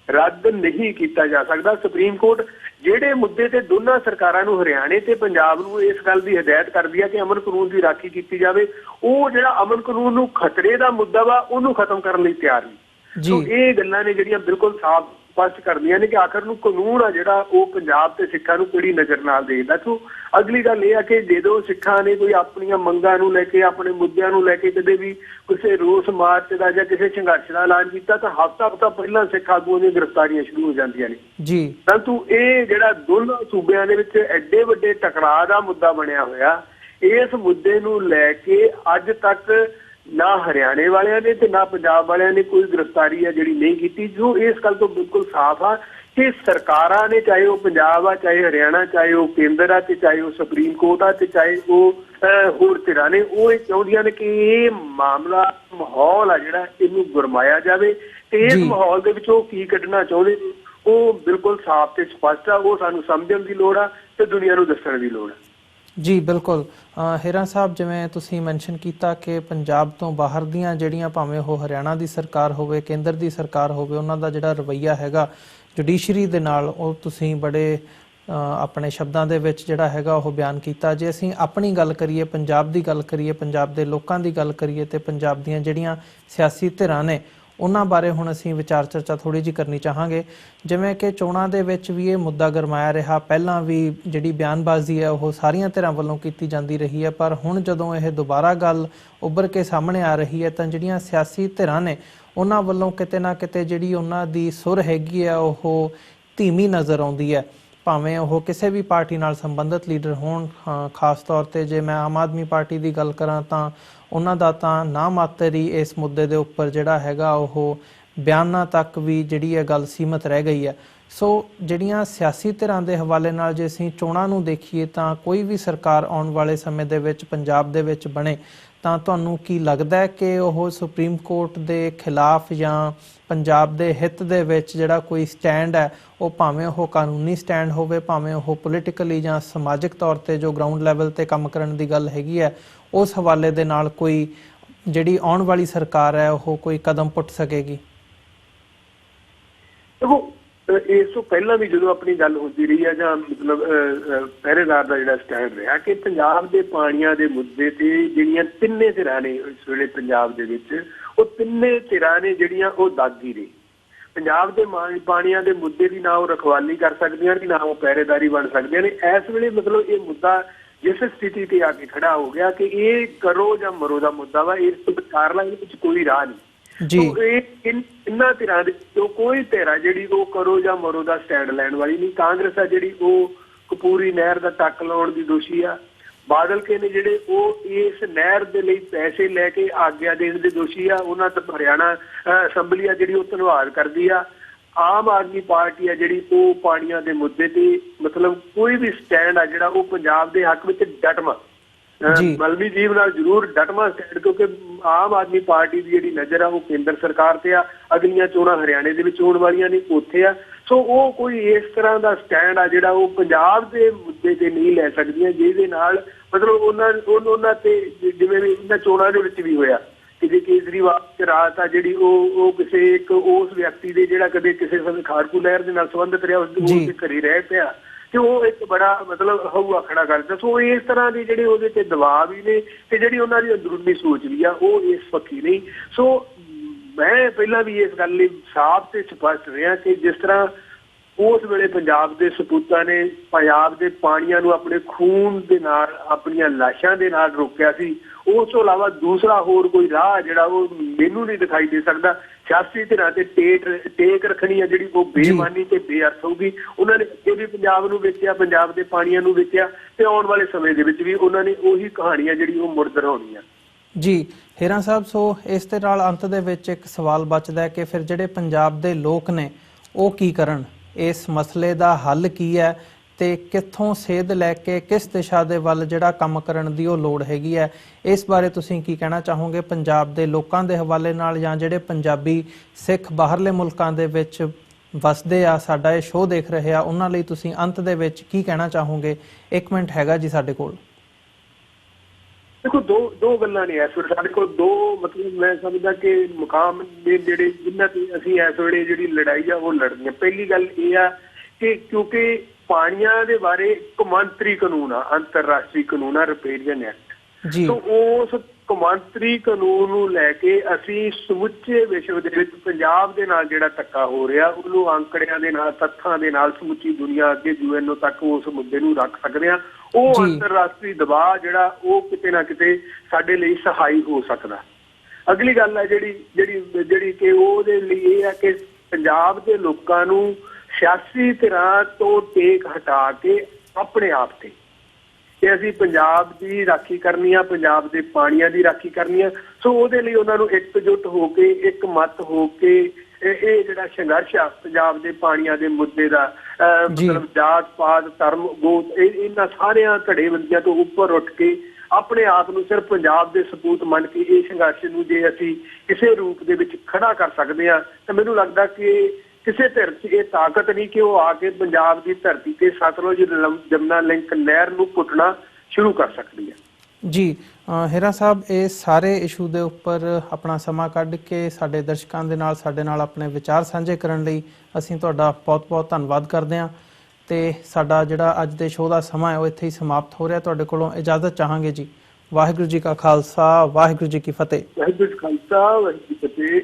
ਰੱਦ ਨਹੀਂ ਕੀਤਾ ਜਾ ਸਕਦਾ। ਸੁਪਰੀਮ ਕੋਰਟ ਜਿਹੜੇ ਮੁੱਦੇ ਤੇ ਦੋਨਾਂ ਸਰਕਾਰਾਂ ਨੂੰ, ਹਰਿਆਣੇ ਤੇ ਪੰਜਾਬ ਨੂੰ, ਇਸ ਗੱਲ ਦੀ ਹਦਾਇਤ ਕਰਦੀ ਆ ਕਿ ਅਮਨ ਕਾਨੂੰਨ ਦੀ ਰਾਖੀ ਕੀਤੀ ਜਾਵੇ, ਉਹ ਜਿਹੜਾ ਅਮਨ ਕਾਨੂੰਨ ਨੂੰ ਖਤਰੇ ਦਾ ਮੁੱਦਾ ਵਾ ਉਹਨੂੰ ਖਤਮ ਕਰਨ ਲਈ ਤਿਆਰ ਨਹੀਂ। ਸੋ ਇਹ ਗੱਲਾਂ ਨੇ ਜਿਹੜੀਆਂ ਬਿਲਕੁਲ ਸਾਫ਼ ਸਪਸ਼ਟ ਕਰਦੀਆਂ ਨੇ ਕਿ ਆਖਰ ਨੂੰ ਕਾਨੂੰਨ ਆ ਜਿਹੜਾ ਉਹ ਪੰਜਾਬ ਤੇ ਸਿੱਖਾਂ ਨੂੰ ਕਿਹੜੀ ਨਜ਼ਰ ਨਾਲ ਦੇਖਦਾ। ਸੋ ਅਗਲੀ ਗੱਲ ਇਹ ਆ ਕਿ ਜਦੋਂ ਸਿੱਖਾਂ ਨੇ ਕੋਈ ਆਪਣੀਆਂ ਮੰਗਾਂ ਨੂੰ ਲੈ ਕੇ, ਆਪਣੇ ਮੁੱਦਿਆਂ ਨੂੰ ਲੈ ਕੇ ਕਦੇ ਵੀ ਕਿਸੇ ਰੋਸ ਮਾਰਚ ਦਾ ਜਾਂ ਕਿਸੇ ਸੰਘਰਸ਼ ਦਾ ਐਲਾਨ ਕੀਤਾ ਤਾਂ ਹਫ਼ਤਾ ਪਹਿਲਾਂ ਸਿੱਖ ਆਗੂਆਂ ਦੀਆਂ ਗ੍ਰਿਫਤਾਰੀਆਂ ਸ਼ੁਰੂ ਹੋ ਜਾਂਦੀਆਂ ਨੇ ਜੀ। ਪਰੰਤੂ ਇਹ ਜਿਹੜਾ ਦੋਨਾਂ ਸੂਬਿਆਂ ਦੇ ਵਿੱਚ ਐਡੇ ਵੱਡੇ ਟਕਰਾਅ ਦਾ ਮੁੱਦਾ ਬਣਿਆ ਹੋਇਆ, ਇਸ ਮੁੱਦੇ ਨੂੰ ਲੈ ਕੇ ਅੱਜ ਤੱਕ ਨਾ ਹਰਿਆਣੇ ਵਾਲਿਆਂ ਨੇ ਤੇ ਨਾ ਪੰਜਾਬ ਵਾਲਿਆਂ ਨੇ ਕੋਈ ਗ੍ਰਿਫਤਾਰੀ ਆ ਜਿਹੜੀ ਨਹੀਂ ਕੀਤੀ। ਜੋ ਇਸ ਗੱਲ ਤੋਂ ਬਿਲਕੁਲ ਸਾਫ਼ ਆ ਕਿ ਸਰਕਾਰਾਂ ਨੇ, ਚਾਹੇ ਉਹ ਪੰਜਾਬ ਆ, ਚਾਹੇ ਹਰਿਆਣਾ, ਚਾਹੇ ਉਹ ਕੇਂਦਰ ਆ, ਤੇ ਚਾਹੇ ਉਹ ਸੁਪਰੀਮ ਕੋਰਟ ਆ, ਤੇ ਚਾਹੇ ਉਹ ਹੋਰ ਧਿਰਾਂ ਨੇ, ਉਹ ਇਹ ਚਾਹੁੰਦੀਆਂ ਨੇ ਕਿ ਇਹ ਮਾਮਲਾ ਮਾਹੌਲ ਆ ਜਿਹੜਾ ਇਹਨੂੰ ਗਰਮਾਇਆ ਜਾਵੇ ਤੇ ਇਸ ਮਾਹੌਲ ਦੇ ਵਿੱਚ ਉਹ ਕੀ ਕੱਢਣਾ ਚਾਹੁੰਦੇ ਉਹ ਬਿਲਕੁਲ ਸਾਫ਼ ਤੇ ਸਪਸ਼ਟ ਆ। ਉਹ ਸਾਨੂੰ ਸਮਝਣ ਦੀ ਲੋੜ ਆ ਤੇ ਦੁਨੀਆ ਨੂੰ ਦੱਸਣ ਦੀ ਲੋੜ ਆ। ਜੀ ਬਿਲਕੁਲ। ਹੀਰਾ ਸਾਹਿਬ, ਜਿਵੇਂ ਤੁਸੀਂ ਮੈਂਸ਼ਨ ਕੀਤਾ ਕਿ ਪੰਜਾਬ ਤੋਂ ਬਾਹਰ ਦੀਆਂ ਜਿਹੜੀਆਂ, ਭਾਵੇਂ ਉਹ ਹਰਿਆਣਾ ਦੀ ਸਰਕਾਰ ਹੋਵੇ, ਕੇਂਦਰ ਦੀ ਸਰਕਾਰ ਹੋਵੇ, ਉਹਨਾਂ ਦਾ ਜਿਹੜਾ ਰਵੱਈਆ ਹੈਗਾ ਜੁਡੀਸ਼ਰੀ ਦੇ ਨਾਲ, ਉਹ ਤੁਸੀਂ ਬੜੇ ਆਪਣੇ ਸ਼ਬਦਾਂ ਦੇ ਵਿੱਚ ਜਿਹੜਾ ਹੈਗਾ ਉਹ ਬਿਆਨ ਕੀਤਾ। ਜੇ ਅਸੀਂ ਆਪਣੀ ਗੱਲ ਕਰੀਏ, ਪੰਜਾਬ ਦੀ ਗੱਲ ਕਰੀਏ, ਪੰਜਾਬ ਦੇ ਲੋਕਾਂ ਦੀ ਗੱਲ ਕਰੀਏ ਤੇ ਪੰਜਾਬ ਦੀਆਂ ਜਿਹੜੀਆਂ ਸਿਆਸੀ ਧਿਰਾਂ ਨੇ ਉਹਨਾਂ ਬਾਰੇ ਹੁਣ ਅਸੀਂ ਵਿਚਾਰ ਚਰਚਾ ਥੋੜ੍ਹੀ ਜਿਹੀ ਕਰਨੀ ਚਾਹਾਂਗੇ। ਜਿਵੇਂ ਕਿ ਚੋਣਾਂ ਦੇ ਵਿੱਚ ਵੀ ਇਹ ਮੁੱਦਾ ਗਰਮਾਇਆ ਰਿਹਾ, ਪਹਿਲਾਂ ਵੀ ਜਿਹੜੀ ਬਿਆਨਬਾਜ਼ੀ ਹੈ ਉਹ ਸਾਰੀਆਂ ਧਿਰਾਂ ਵੱਲੋਂ ਕੀਤੀ ਜਾਂਦੀ ਰਹੀ ਹੈ, ਪਰ ਹੁਣ ਜਦੋਂ ਇਹ ਦੁਬਾਰਾ ਗੱਲ ਉੱਭਰ ਕੇ ਸਾਹਮਣੇ ਆ ਰਹੀ ਹੈ ਤਾਂ ਜਿਹੜੀਆਂ ਸਿਆਸੀ ਧਿਰਾਂ ਨੇ ਉਹਨਾਂ ਵੱਲੋਂ ਕਿਤੇ ਨਾ ਕਿਤੇ ਜਿਹੜੀ ਉਹਨਾਂ ਦੀ ਸੁਰ ਹੈਗੀ ਹੈ ਉਹ ਧੀਮੀ ਨਜ਼ਰ ਆਉਂਦੀ ਹੈ, ਭਾਵੇਂ ਉਹ ਕਿਸੇ ਵੀ ਪਾਰਟੀ ਨਾਲ ਸੰਬੰਧਿਤ ਲੀਡਰ ਹੋਣ। ਖਾਸ ਤੌਰ 'ਤੇ ਜੇ ਮੈਂ ਆਮ ਆਦਮੀ ਪਾਰਟੀ ਦੀ ਗੱਲ ਕਰਾਂ ਤਾਂ ਉਹਨਾਂ ਦਾ ਤਾਂ ਨਾ ਮਾਤਰ ਹੀ ਇਸ ਮੁੱਦੇ ਦੇ ਉੱਪਰ ਜਿਹੜਾ ਹੈਗਾ ਉਹ ਬਿਆਨਾਂ ਤੱਕ ਵੀ ਜਿਹੜੀ ਇਹ ਗੱਲ ਸੀਮਤ ਰਹਿ ਗਈ ਹੈ। ਸੋ ਜਿਹੜੀਆਂ ਸਿਆਸੀ ਧਿਰਾਂ ਦੇ ਹਵਾਲੇ ਨਾਲ ਜੇ ਅਸੀਂ ਚੋਣਾਂ ਨੂੰ ਦੇਖੀਏ ਤਾਂ ਕੋਈ ਵੀ ਸਰਕਾਰ ਆਉਣ ਵਾਲੇ ਸਮੇਂ ਦੇ ਵਿੱਚ ਪੰਜਾਬ ਦੇ ਵਿੱਚ ਬਣੇ ਤਾਂ ਤੁਹਾਨੂੰ ਕੀ ਲੱਗਦਾ ਹੈ ਕਿ ਉਹ ਸੁਪਰੀਮ ਕੋਰਟ ਦੇ ਖਿਲਾਫ ਜਾਂ ਪੰਜਾਬ ਦੇ ਹਿੱਤ ਦੇ ਵਿੱਚ ਜਿਹੜਾ ਕੋਈ ਸਟੈਂਡ ਹੈ, ਉਹ ਭਾਵੇਂ ਉਹ ਕਾਨੂੰਨੀ ਸਟੈਂਡ ਹੋਵੇ, ਭਾਵੇਂ ਉਹ ਪੋਲੀਟੀਕਲੀ ਜਾਂ ਸਮਾਜਿਕ ਤੌਰ ਤੇ ਜੋ ਗਰਾਊਂਡ ਲੈਵਲ ਤੇ ਕੰਮ ਕਰਨ ਦੀ ਗੱਲ ਹੈਗੀ ਹੈ, ਉਸ ਹਵਾਲੇ ਦੇ ਨਾਲ ਕੋਈ ਜਿਹੜੀ ਆਉਣ ਵਾਲੀ ਸਰਕਾਰ ਹੈ ਉਹ ਕੋਈ ਕਦਮ ਪੁੱਟ ਸਕੇਗੀ? ਇਸ ਤੋਂ ਪਹਿਲਾਂ ਵੀ ਜਦੋਂ ਆਪਣੀ ਗੱਲ ਹੁੰਦੀ ਰਹੀ ਹੈ ਜਾਂ ਮਤਲਬ ਪਹਿਰੇਦਾਰ ਦਾ ਜਿਹੜਾ ਸਟੈਂਡ ਰਿਹਾ ਕਿ ਪੰਜਾਬ ਦੇ ਪਾਣੀਆਂ ਦੇ ਮੁੱਦੇ ਤੇ ਜਿਹੜੀਆਂ ਤਿੰਨੇ ਧਿਰਾਂ ਨੇ ਇਸ ਵੇਲੇ ਪੰਜਾਬ ਦੇ ਵਿੱਚ, ਉਹ ਤਿੰਨੇ ਧਿਰਾਂ ਨੇ ਜਿਹੜੀਆਂ ਉਹ ਦਾਗੀ ਨੇ। ਪੰਜਾਬ ਦੇ ਪਾਣੀਆਂ ਦੇ ਮੁੱਦੇ ਦੀ ਨਾ ਉਹ ਰਖਵਾਲੀ ਕਰ ਸਕਦੀਆਂ ਨੇ, ਨਾ ਉਹ ਪਹਿਰੇਦਾਰੀ ਬਣ ਸਕਦੀਆਂ ਨੇ। ਇਸ ਵੇਲੇ ਮਤਲਬ ਇਹ ਮੁੱਦਾ ਜਿਸ ਸਥਿਤੀ ਤੇ ਆ ਕੇ ਖੜਾ ਹੋ ਗਿਆ ਕਿ ਇਹ ਕਰੋ ਜਾਂ ਮਰੋ ਦਾ ਮੁੱਦਾ ਵਾ, ਇਸ ਤੋਂ ਵਿਚਾਰ ਲਾਈਨ ਵਿੱਚ ਕੋਈ ਰਾਹ ਨਹੀਂ। ਇਹਨਾਂ ਧਿਰਾਂ ਦੇ ਵਿੱਚੋਂ ਕੋਈ ਧਿਰ ਜਿਹੜੀ ਉਹ ਕਰੋ ਜਾਂ ਮਰੋ ਦਾ ਸਟੈਂਡ ਲੈਣ ਵਾਲੀ ਨਹੀਂ। ਕਾਂਗਰਸ ਆ ਜਿਹੜੀ ਉਹ ਕਪੂਰੀ ਨਹਿਰ ਦਾ ਟੱਕ ਲਾਉਣ ਦੀ ਦੋਸ਼ੀ ਆ। ਬਾਦਲ ਕੇ ਨੇ ਜਿਹੜੇ ਉਹ ਇਸ ਨਹਿਰ ਦੇ ਲਈ ਪੈਸੇ ਲੈ ਕੇ ਆਗਿਆ ਦੇਣ ਦੇ ਦੋਸ਼ੀ ਆ। ਉਹਨਾਂ ਤੋਂ ਹਰਿਆਣਾ ਅਸੈਂਬਲੀ ਆ ਜਿਹੜੀ ਉਹ ਧੰਨਵਾਦ ਕਰਦੀ ਆ। ਆਮ ਆਦਮੀ ਪਾਰਟੀ ਆ ਜਿਹੜੀ ਉਹ ਪਾਣੀਆਂ ਦੇ ਮੁੱਦੇ ਤੇ ਮਤਲਬ ਕੋਈ ਵੀ ਸਟੈਂਡ ਆ ਜਿਹੜਾ ਉਹ ਪੰਜਾਬ ਦੇ ਹੱਕ ਵਿੱਚ ਡਟਵਾਂ ਮਲਮੀ ਜੀਵ ਨਾਲ ਜ਼ਰੂਰ ਡਟਵਾਂ ਸਟੈਂਡ, ਕਿਉਂਕਿ ਆਮ ਆਦਮੀ ਪਾਰਟੀ ਦੀ ਜਿਹੜੀ ਨਜ਼ਰ ਆ ਉਹ ਕੇਂਦਰ ਸਰਕਾਰ ਤੇ ਆ। ਅਗਲੀਆਂ ਚੋਣਾਂ ਹਰਿਆਣੇ ਦੇ ਵਿੱਚ ਹੋਣ ਵਾਲੀਆਂ ਨੇ, ਉੱਥੇ ਆ। ਸੋ ਉਹ ਕੋਈ ਇਸ ਤਰ੍ਹਾਂ ਦਾ ਸਟੈਂਡ ਆ ਜਿਹੜਾ ਉਹ ਪੰਜਾਬ ਦੇ ਮੁੱਦੇ ਤੇ ਨਹੀਂ ਲੈ ਸਕਦੀਆਂ, ਜਿਹਦੇ ਨਾਲ ਮਤਲਬ ਉਹਨਾਂ ਤੇ ਜਿਵੇਂ ਵੀ ਇਹਨਾਂ ਚੋਣਾਂ ਦੇ ਵਿੱਚ ਵੀ ਹੋਇਆ ਕਿ ਜੇ ਕੇਜਰੀਵਾਲ ਦੀ ਰਾਤ ਆ ਜਿਹੜੀ ਉਹ ਕਿਸੇ ਇੱਕ ਉਸ ਵਿਅਕਤੀ ਦੇ ਜਿਹੜਾ ਕਦੇ ਕਿਸੇ ਸਮੇਂ ਖਾੜਕੂ ਲਹਿਰ ਦੇ ਨਾਲ ਸੰਬੰਧਿਤ ਰਿਹਾ, ਉਸ ਦੇ ਘਰੇ ਰਹਿ ਪਿਆ ਤੇ ਉਹ ਇੱਕ ਬੜਾ ਮਤਲਬ ਹਊਆ ਖੜਾ ਕਰਦਾ। ਸੋ ਇਸ ਤਰ੍ਹਾਂ ਦੀ ਜਿਹੜੇ ਉਹਦੇ ਤੇ ਦਬਾਅ ਵੀ ਨੇ ਤੇ ਜਿਹੜੀ ਉਹਨਾਂ ਦੀ ਅੰਦਰੂਨੀ ਸੋਚ ਵੀ ਆ ਉਹ ਇਸ ਪੱਖੀ ਨਹੀਂ। ਸੋ ਮੈਂ ਪਹਿਲਾਂ ਵੀ ਇਸ ਗੱਲ ਲਈ ਸਾਫ਼ ਤੇ ਸਪਸ਼ਟ ਰਿਹਾ ਕਿ ਜਿਸ ਤਰ੍ਹਾਂ ਉਸ ਵੇਲੇ ਪੰਜਾਬ ਦੇ ਸਪੂਤਾਂ ਨੇ ਪੰਜਾਬ ਦੇ ਪਾਣੀਆਂ ਨੂੰ ਆਪਣੇ ਖੂਨ ਦੇ ਨਾਲ, ਆਪਣੀਆਂ ਲਾਸ਼ਾਂ ਦੇ ਨਾਲ ਰੋਕਿਆ ਸੀ, ਉਸ ਤੋਂ ਇਲਾਵਾ ਦੂਸਰਾ ਹੋਰ ਕੋਈ ਰਾਹ ਜਿਹੜਾ ਉਹ ਮੈਨੂੰ ਨਹੀਂ ਦਿਖਾਈ ਦੇ ਸਕਦਾ। ਸਿਆਸੀ ਧਿਰਾਂ ਤੇ ਟੇਕ ਰੱਖਣੀ ਆ ਜਿਹੜੀ ਉਹ ਬੇਈਮਾਨੀ ਤੇ ਬੇਅਰਥ ਹੋਊਗੀ। ਉਹਨਾਂ ਨੇ ਅੱਗੇ ਵੀ ਪੰਜਾਬ ਨੂੰ ਵੇਚਿਆ, ਪੰਜਾਬ ਦੇ ਪਾਣੀਆਂ ਨੂੰ ਵੇਚਿਆ ਤੇ ਆਉਣ ਵਾਲੇ ਸਮੇਂ ਦੇ ਵਿੱਚ ਵੀ ਉਹਨਾਂ ਨੇ ਉਹੀ ਕਹਾਣੀਆਂ ਜਿਹੜੀ ਉਹ ਮੁੜ ਦੁਹਰਾਉਣੀਆਂ। ਜੀ ਹੀਰਾ ਸਾਹਿਬ, ਸੋ ਇਸ ਦੇ ਨਾਲ ਅੰਤ ਦੇ ਵਿੱਚ ਇੱਕ ਸਵਾਲ ਬਚਦਾ ਹੈ ਕਿ ਫਿਰ ਜਿਹੜੇ ਪੰਜਾਬ ਦੇ ਲੋਕ ਨੇ ਉਹ ਕੀ ਕਰਨ, ਇਸ ਮਸਲੇ ਦਾ ਹੱਲ ਕੀ ਹੈ ਤੇ ਕਿੱਥੋਂ ਸੇਧ ਲੈ ਕੇ ਕਿਸ ਦਿਸ਼ਾ ਦੇ ਵੱਲ ਜਿਹੜਾ ਕੰਮ ਕਰਨ ਦੀ ਉਹ ਲੋੜ ਹੈਗੀ ਹੈ, ਇਸ ਬਾਰੇ ਤੁਸੀਂ ਕੀ ਕਹਿਣਾ ਚਾਹੋਗੇ ਪੰਜਾਬ ਦੇ ਲੋਕਾਂ ਦੇ ਹਵਾਲੇ ਨਾਲ, ਜਾਂ ਜਿਹੜੇ ਪੰਜਾਬੀ ਸਿੱਖ ਬਾਹਰਲੇ ਮੁਲਕਾਂ ਦੇ ਵਿੱਚ ਵਸਦੇ ਆ, ਸਾਡਾ ਇਹ ਸ਼ੋਅ ਦੇਖ ਰਹੇ ਆ, ਉਹਨਾਂ ਲਈ ਤੁਸੀਂ ਅੰਤ ਦੇ ਵਿੱਚ ਕੀ ਕਹਿਣਾ ਚਾਹੋਗੇ? 1 ਮਿੰਟ ਹੈਗਾ ਜੀ ਸਾਡੇ ਕੋਲ। ਦੇਖੋ ਦੋ ਗੱਲਾਂ ਨੇ ਇਸ ਵੇਲੇ ਸਾਡੇ ਕੋਲ, ਦੋ ਮਤਲਬ ਮੈਂ ਸਮਝਦਾ ਕਿ ਮੁਕਾਮ ਦੇ ਜਿਹੜੇ ਜਿਨ੍ਹਾਂ ਤੇ ਅਸੀਂ ਇਸ ਵੇਲੇ ਜਿਹੜੀ ਲੜਾਈ ਆ ਉਹ ਲੜਨੀ ਆ। ਪਹਿਲੀ ਗੱਲ ਇਹ ਆ ਕਿ ਕਿਉਂਕਿ ਪਾਣੀਆਂ ਦੇ ਬਾਰੇ ਕੌਮਾਂਤਰੀ ਕਾਨੂੰਨ ਆ, ਅੰਤਰਰਾਸ਼ਟਰੀ ਕਾਨੂੰਨ ਆ, ਰਿਪੇਰੀਅਨ ਐਕਟ ਜੀ। ਸੋ ਉਸ ਕੌਮਾਂਤਰੀ ਕਾਨੂੰਨ ਨੂੰ ਲੈ ਕੇ ਅਸੀਂ ਸਮੁੱਚੇ ਵਿਸ਼ਵ ਦੇ ਵਿੱਚ ਪੰਜਾਬ ਦੇ ਨਾਲ ਜਿਹੜਾ ਧੱਕਾ ਹੋ ਰਿਹਾ ਉਹਨੂੰ ਅੰਕੜਿਆਂ ਦੇ ਨਾਲ, ਤੱਥਾਂ ਦੇ ਨਾਲ ਸਮੁੱਚੀ ਦੁਨੀਆ ਅੱਗੇ UN ਤੱਕ ਉਸ ਮੁੱਦੇ ਨੂੰ ਰੱਖ ਸਕਦੇ ਹਾਂ। ਉਹ ਅੰਤਰਰਾਸ਼ਟਰੀ ਦਬਾਅ ਜਿਹੜਾ ਉਹ ਕਿਤੇ ਨਾ ਕਿਤੇ ਸਾਡੇ ਲਈ ਸਹਾਈ ਹੋ ਸਕਦਾ। ਅਗਲੀ ਗੱਲ ਹੈ ਜਿਹੜੀ ਕਿ ਉਹਦੇ ਲਈ ਇਹ ਹੈ ਕਿ ਪੰਜਾਬ ਦੇ ਲੋਕਾਂ ਨੂੰ ਸਿਆਸੀ ਧਿਰਾਂ ਤੋਂ ਟੇਕ ਹਟਾ ਕੇ ਆਪਣੇ ਆਪ ਤੇ ਅਸੀਂ ਪੰਜਾਬ ਦੀ ਰਾਖੀ ਕਰਨੀ ਆ, ਪੰਜਾਬ ਦੇ ਪਾਣੀਆਂ ਦੀ ਰਾਖੀ ਕਰਨੀ ਆ। ਸੋ ਉਹਦੇ ਲਈ ਉਹਨਾਂ ਨੂੰ ਇਕਜੁੱਟ ਹੋ ਕੇ, ਇੱਕ ਮਤ ਹੋ ਕੇ ਇਹ ਜਿਹੜਾ ਸੰਘਰਸ਼ ਆ ਪੰਜਾਬ ਦੇ ਪਾਣੀਆਂ ਦੇ ਮੁੱਦੇ ਦਾ, ਮਤਲਬ ਜਾਤ ਪਾਤ ਧਰਮ ਗੋਤ ਇਹਨਾਂ ਸਾਰਿਆਂ ਧੜੇਬੰਦੀਆਂ ਤੋਂ ਉੱਪਰ ਉੱਠ ਕੇ ਆਪਣੇ ਆਪ ਨੂੰ ਸਿਰਫ ਪੰਜਾਬ ਦੇ ਸਪੂਤ ਮੰਨ ਕੇ ਇਹ ਸੰਘਰਸ਼ ਨੂੰ ਜੇ ਅਸੀਂ ਕਿਸੇ ਰੂਪ ਦੇ ਵਿੱਚ ਖੜਾ ਕਰ ਸਕਦੇ ਹਾਂ ਤਾਂ ਮੈਨੂੰ ਲੱਗਦਾ ਕਿ ਕਿਸੇ ਧਿਰ 'ਚ ਇਹ ਤਾਕਤ ਨਹੀਂ ਕਿ ਉਹ ਆ ਕੇ ਪੰਜਾਬ ਦੀ ਧਰਤੀ ਤੇ ਸਤਲੁਜ ਜਮਨਾ ਲਿੰਕ ਨਹਿਰ ਨੂੰ ਪੁੱਟਣਾ ਸ਼ੁਰੂ ਕਰ ਸਕਦੀ ਹੈ। ਜੀ ਹੀਰਾ ਸਾਹਿਬ, ਇਹ ਸਾਰੇ ਇਸ਼ੂ ਦੇ ਉੱਪਰ ਆਪਣਾ ਸਮਾਂ ਕੱਢ ਕੇ ਸਾਡੇ ਦਰਸ਼ਕਾਂ ਦੇ ਨਾਲ, ਸਾਡੇ ਨਾਲ ਆਪਣੇ ਵਿਚਾਰ ਸਾਂਝੇ ਕਰਨ ਲਈ ਅਸੀਂ ਤੁਹਾਡਾ ਬਹੁਤ-ਬਹੁਤ ਧੰਨਵਾਦ ਕਰਦੇ ਹਾਂ। ਤੇ ਸਾਡਾ ਜਿਹੜਾ ਅੱਜ ਦੇ ਸ਼ੋਅ ਦਾ ਸਮਾਂ ਹੈ ਉਹ ਇੱਥੇ ਹੀ ਸਮਾਪਤ ਹੋ ਰਿਹਾ। ਤੁਹਾਡੇ ਕੋਲੋਂ ਇਜਾਜ਼ਤ ਚਾਹਾਂਗੇ ਜੀ। ਵਾਹਿਗੁਰੂ ਜੀ ਕਾ ਖਾਲਸਾ, ਵਾਹਿਗੁਰੂ ਜੀ ਕੀ ਫਤਿਹ। ਵਾਹਿਗੁਰੂ ਜੀ ਕਾ ਖਾਲਸਾ, ਵਾਹਿਗੁਰੂ ਜੀ ਕੀ ਫਤਿਹ।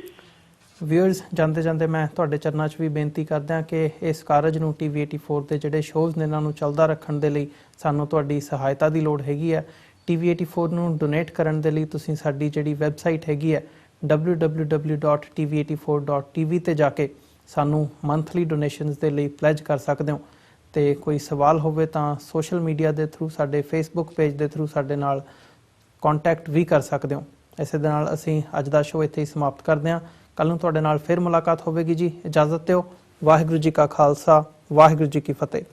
ਵਿਊਅਰਸ, ਜਾਂਦੇ ਜਾਂਦੇ ਮੈਂ ਤੁਹਾਡੇ ਚਰਨਾਂ 'ਚ ਵੀ ਬੇਨਤੀ ਕਰਦਾ ਕਿ ਇਸ ਕਾਰਜ ਨੂੰ TV 84 ਦੇ ਜਿਹੜੇ ਸ਼ੋਅਜ਼ ਨੇ ਇਹਨਾਂ ਨੂੰ ਚੱਲਦਾ ਰੱਖਣ ਦੇ ਲਈ ਸਾਨੂੰ ਤੁਹਾਡੀ ਸਹਾਇਤਾ ਦੀ ਲੋੜ ਹੈਗੀ ਹੈ। TV 84 ਨੂੰ ਡੋਨੇਟ ਕਰਨ ਦੇ ਲਈ ਤੁਸੀਂ ਸਾਡੀ ਜਿਹੜੀ ਵੈਬਸਾਈਟ ਹੈਗੀ ਹੈ www.tv84.tv ਤੇ ਜਾ ਕੇ ਸਾਨੂੰ ਮੰਥਲੀ ਡੋਨੇਸ਼ਨਸ ਦੇ ਲਈ ਪਲੈਜ ਕਰ ਸਕਦੇ ਹੋ। ਤੇ ਕੋਈ ਸਵਾਲ ਹੋਵੇ ਤਾਂ ਸੋਸ਼ਲ ਮੀਡੀਆ ਦੇ ਥਰੂ, ਸਾਡੇ ਫੇਸਬੁੱਕ ਪੇਜ ਦੇ ਥਰੂ ਸਾਡੇ ਨਾਲ ਕੰਟੈਕਟ ਵੀ ਕਰ ਸਕਦੇ ਹੋ। ਇਸੇ ਦੇ ਨਾਲ ਅਸੀਂ ਅੱਜ ਦਾ ਸ਼ੋਅ ਇੱਥੇ ਹੀ ਸਮਾਪਤ ਕਰਦੇ ਹਾਂ। ਕੱਲ ਨੂੰ ਤੁਹਾਡੇ ਨਾਲ ਫਿਰ ਮੁਲਾਕਾਤ ਹੋਵੇਗੀ ਜੀ। ਇਜਾਜ਼ਤ ਦਿਓ। ਵਾਹਿਗੁਰੂ ਜੀ ਕਾ ਖਾਲਸਾ, ਵਾਹਿਗੁਰੂ ਜੀ ਕੀ ਫਤਿਹ।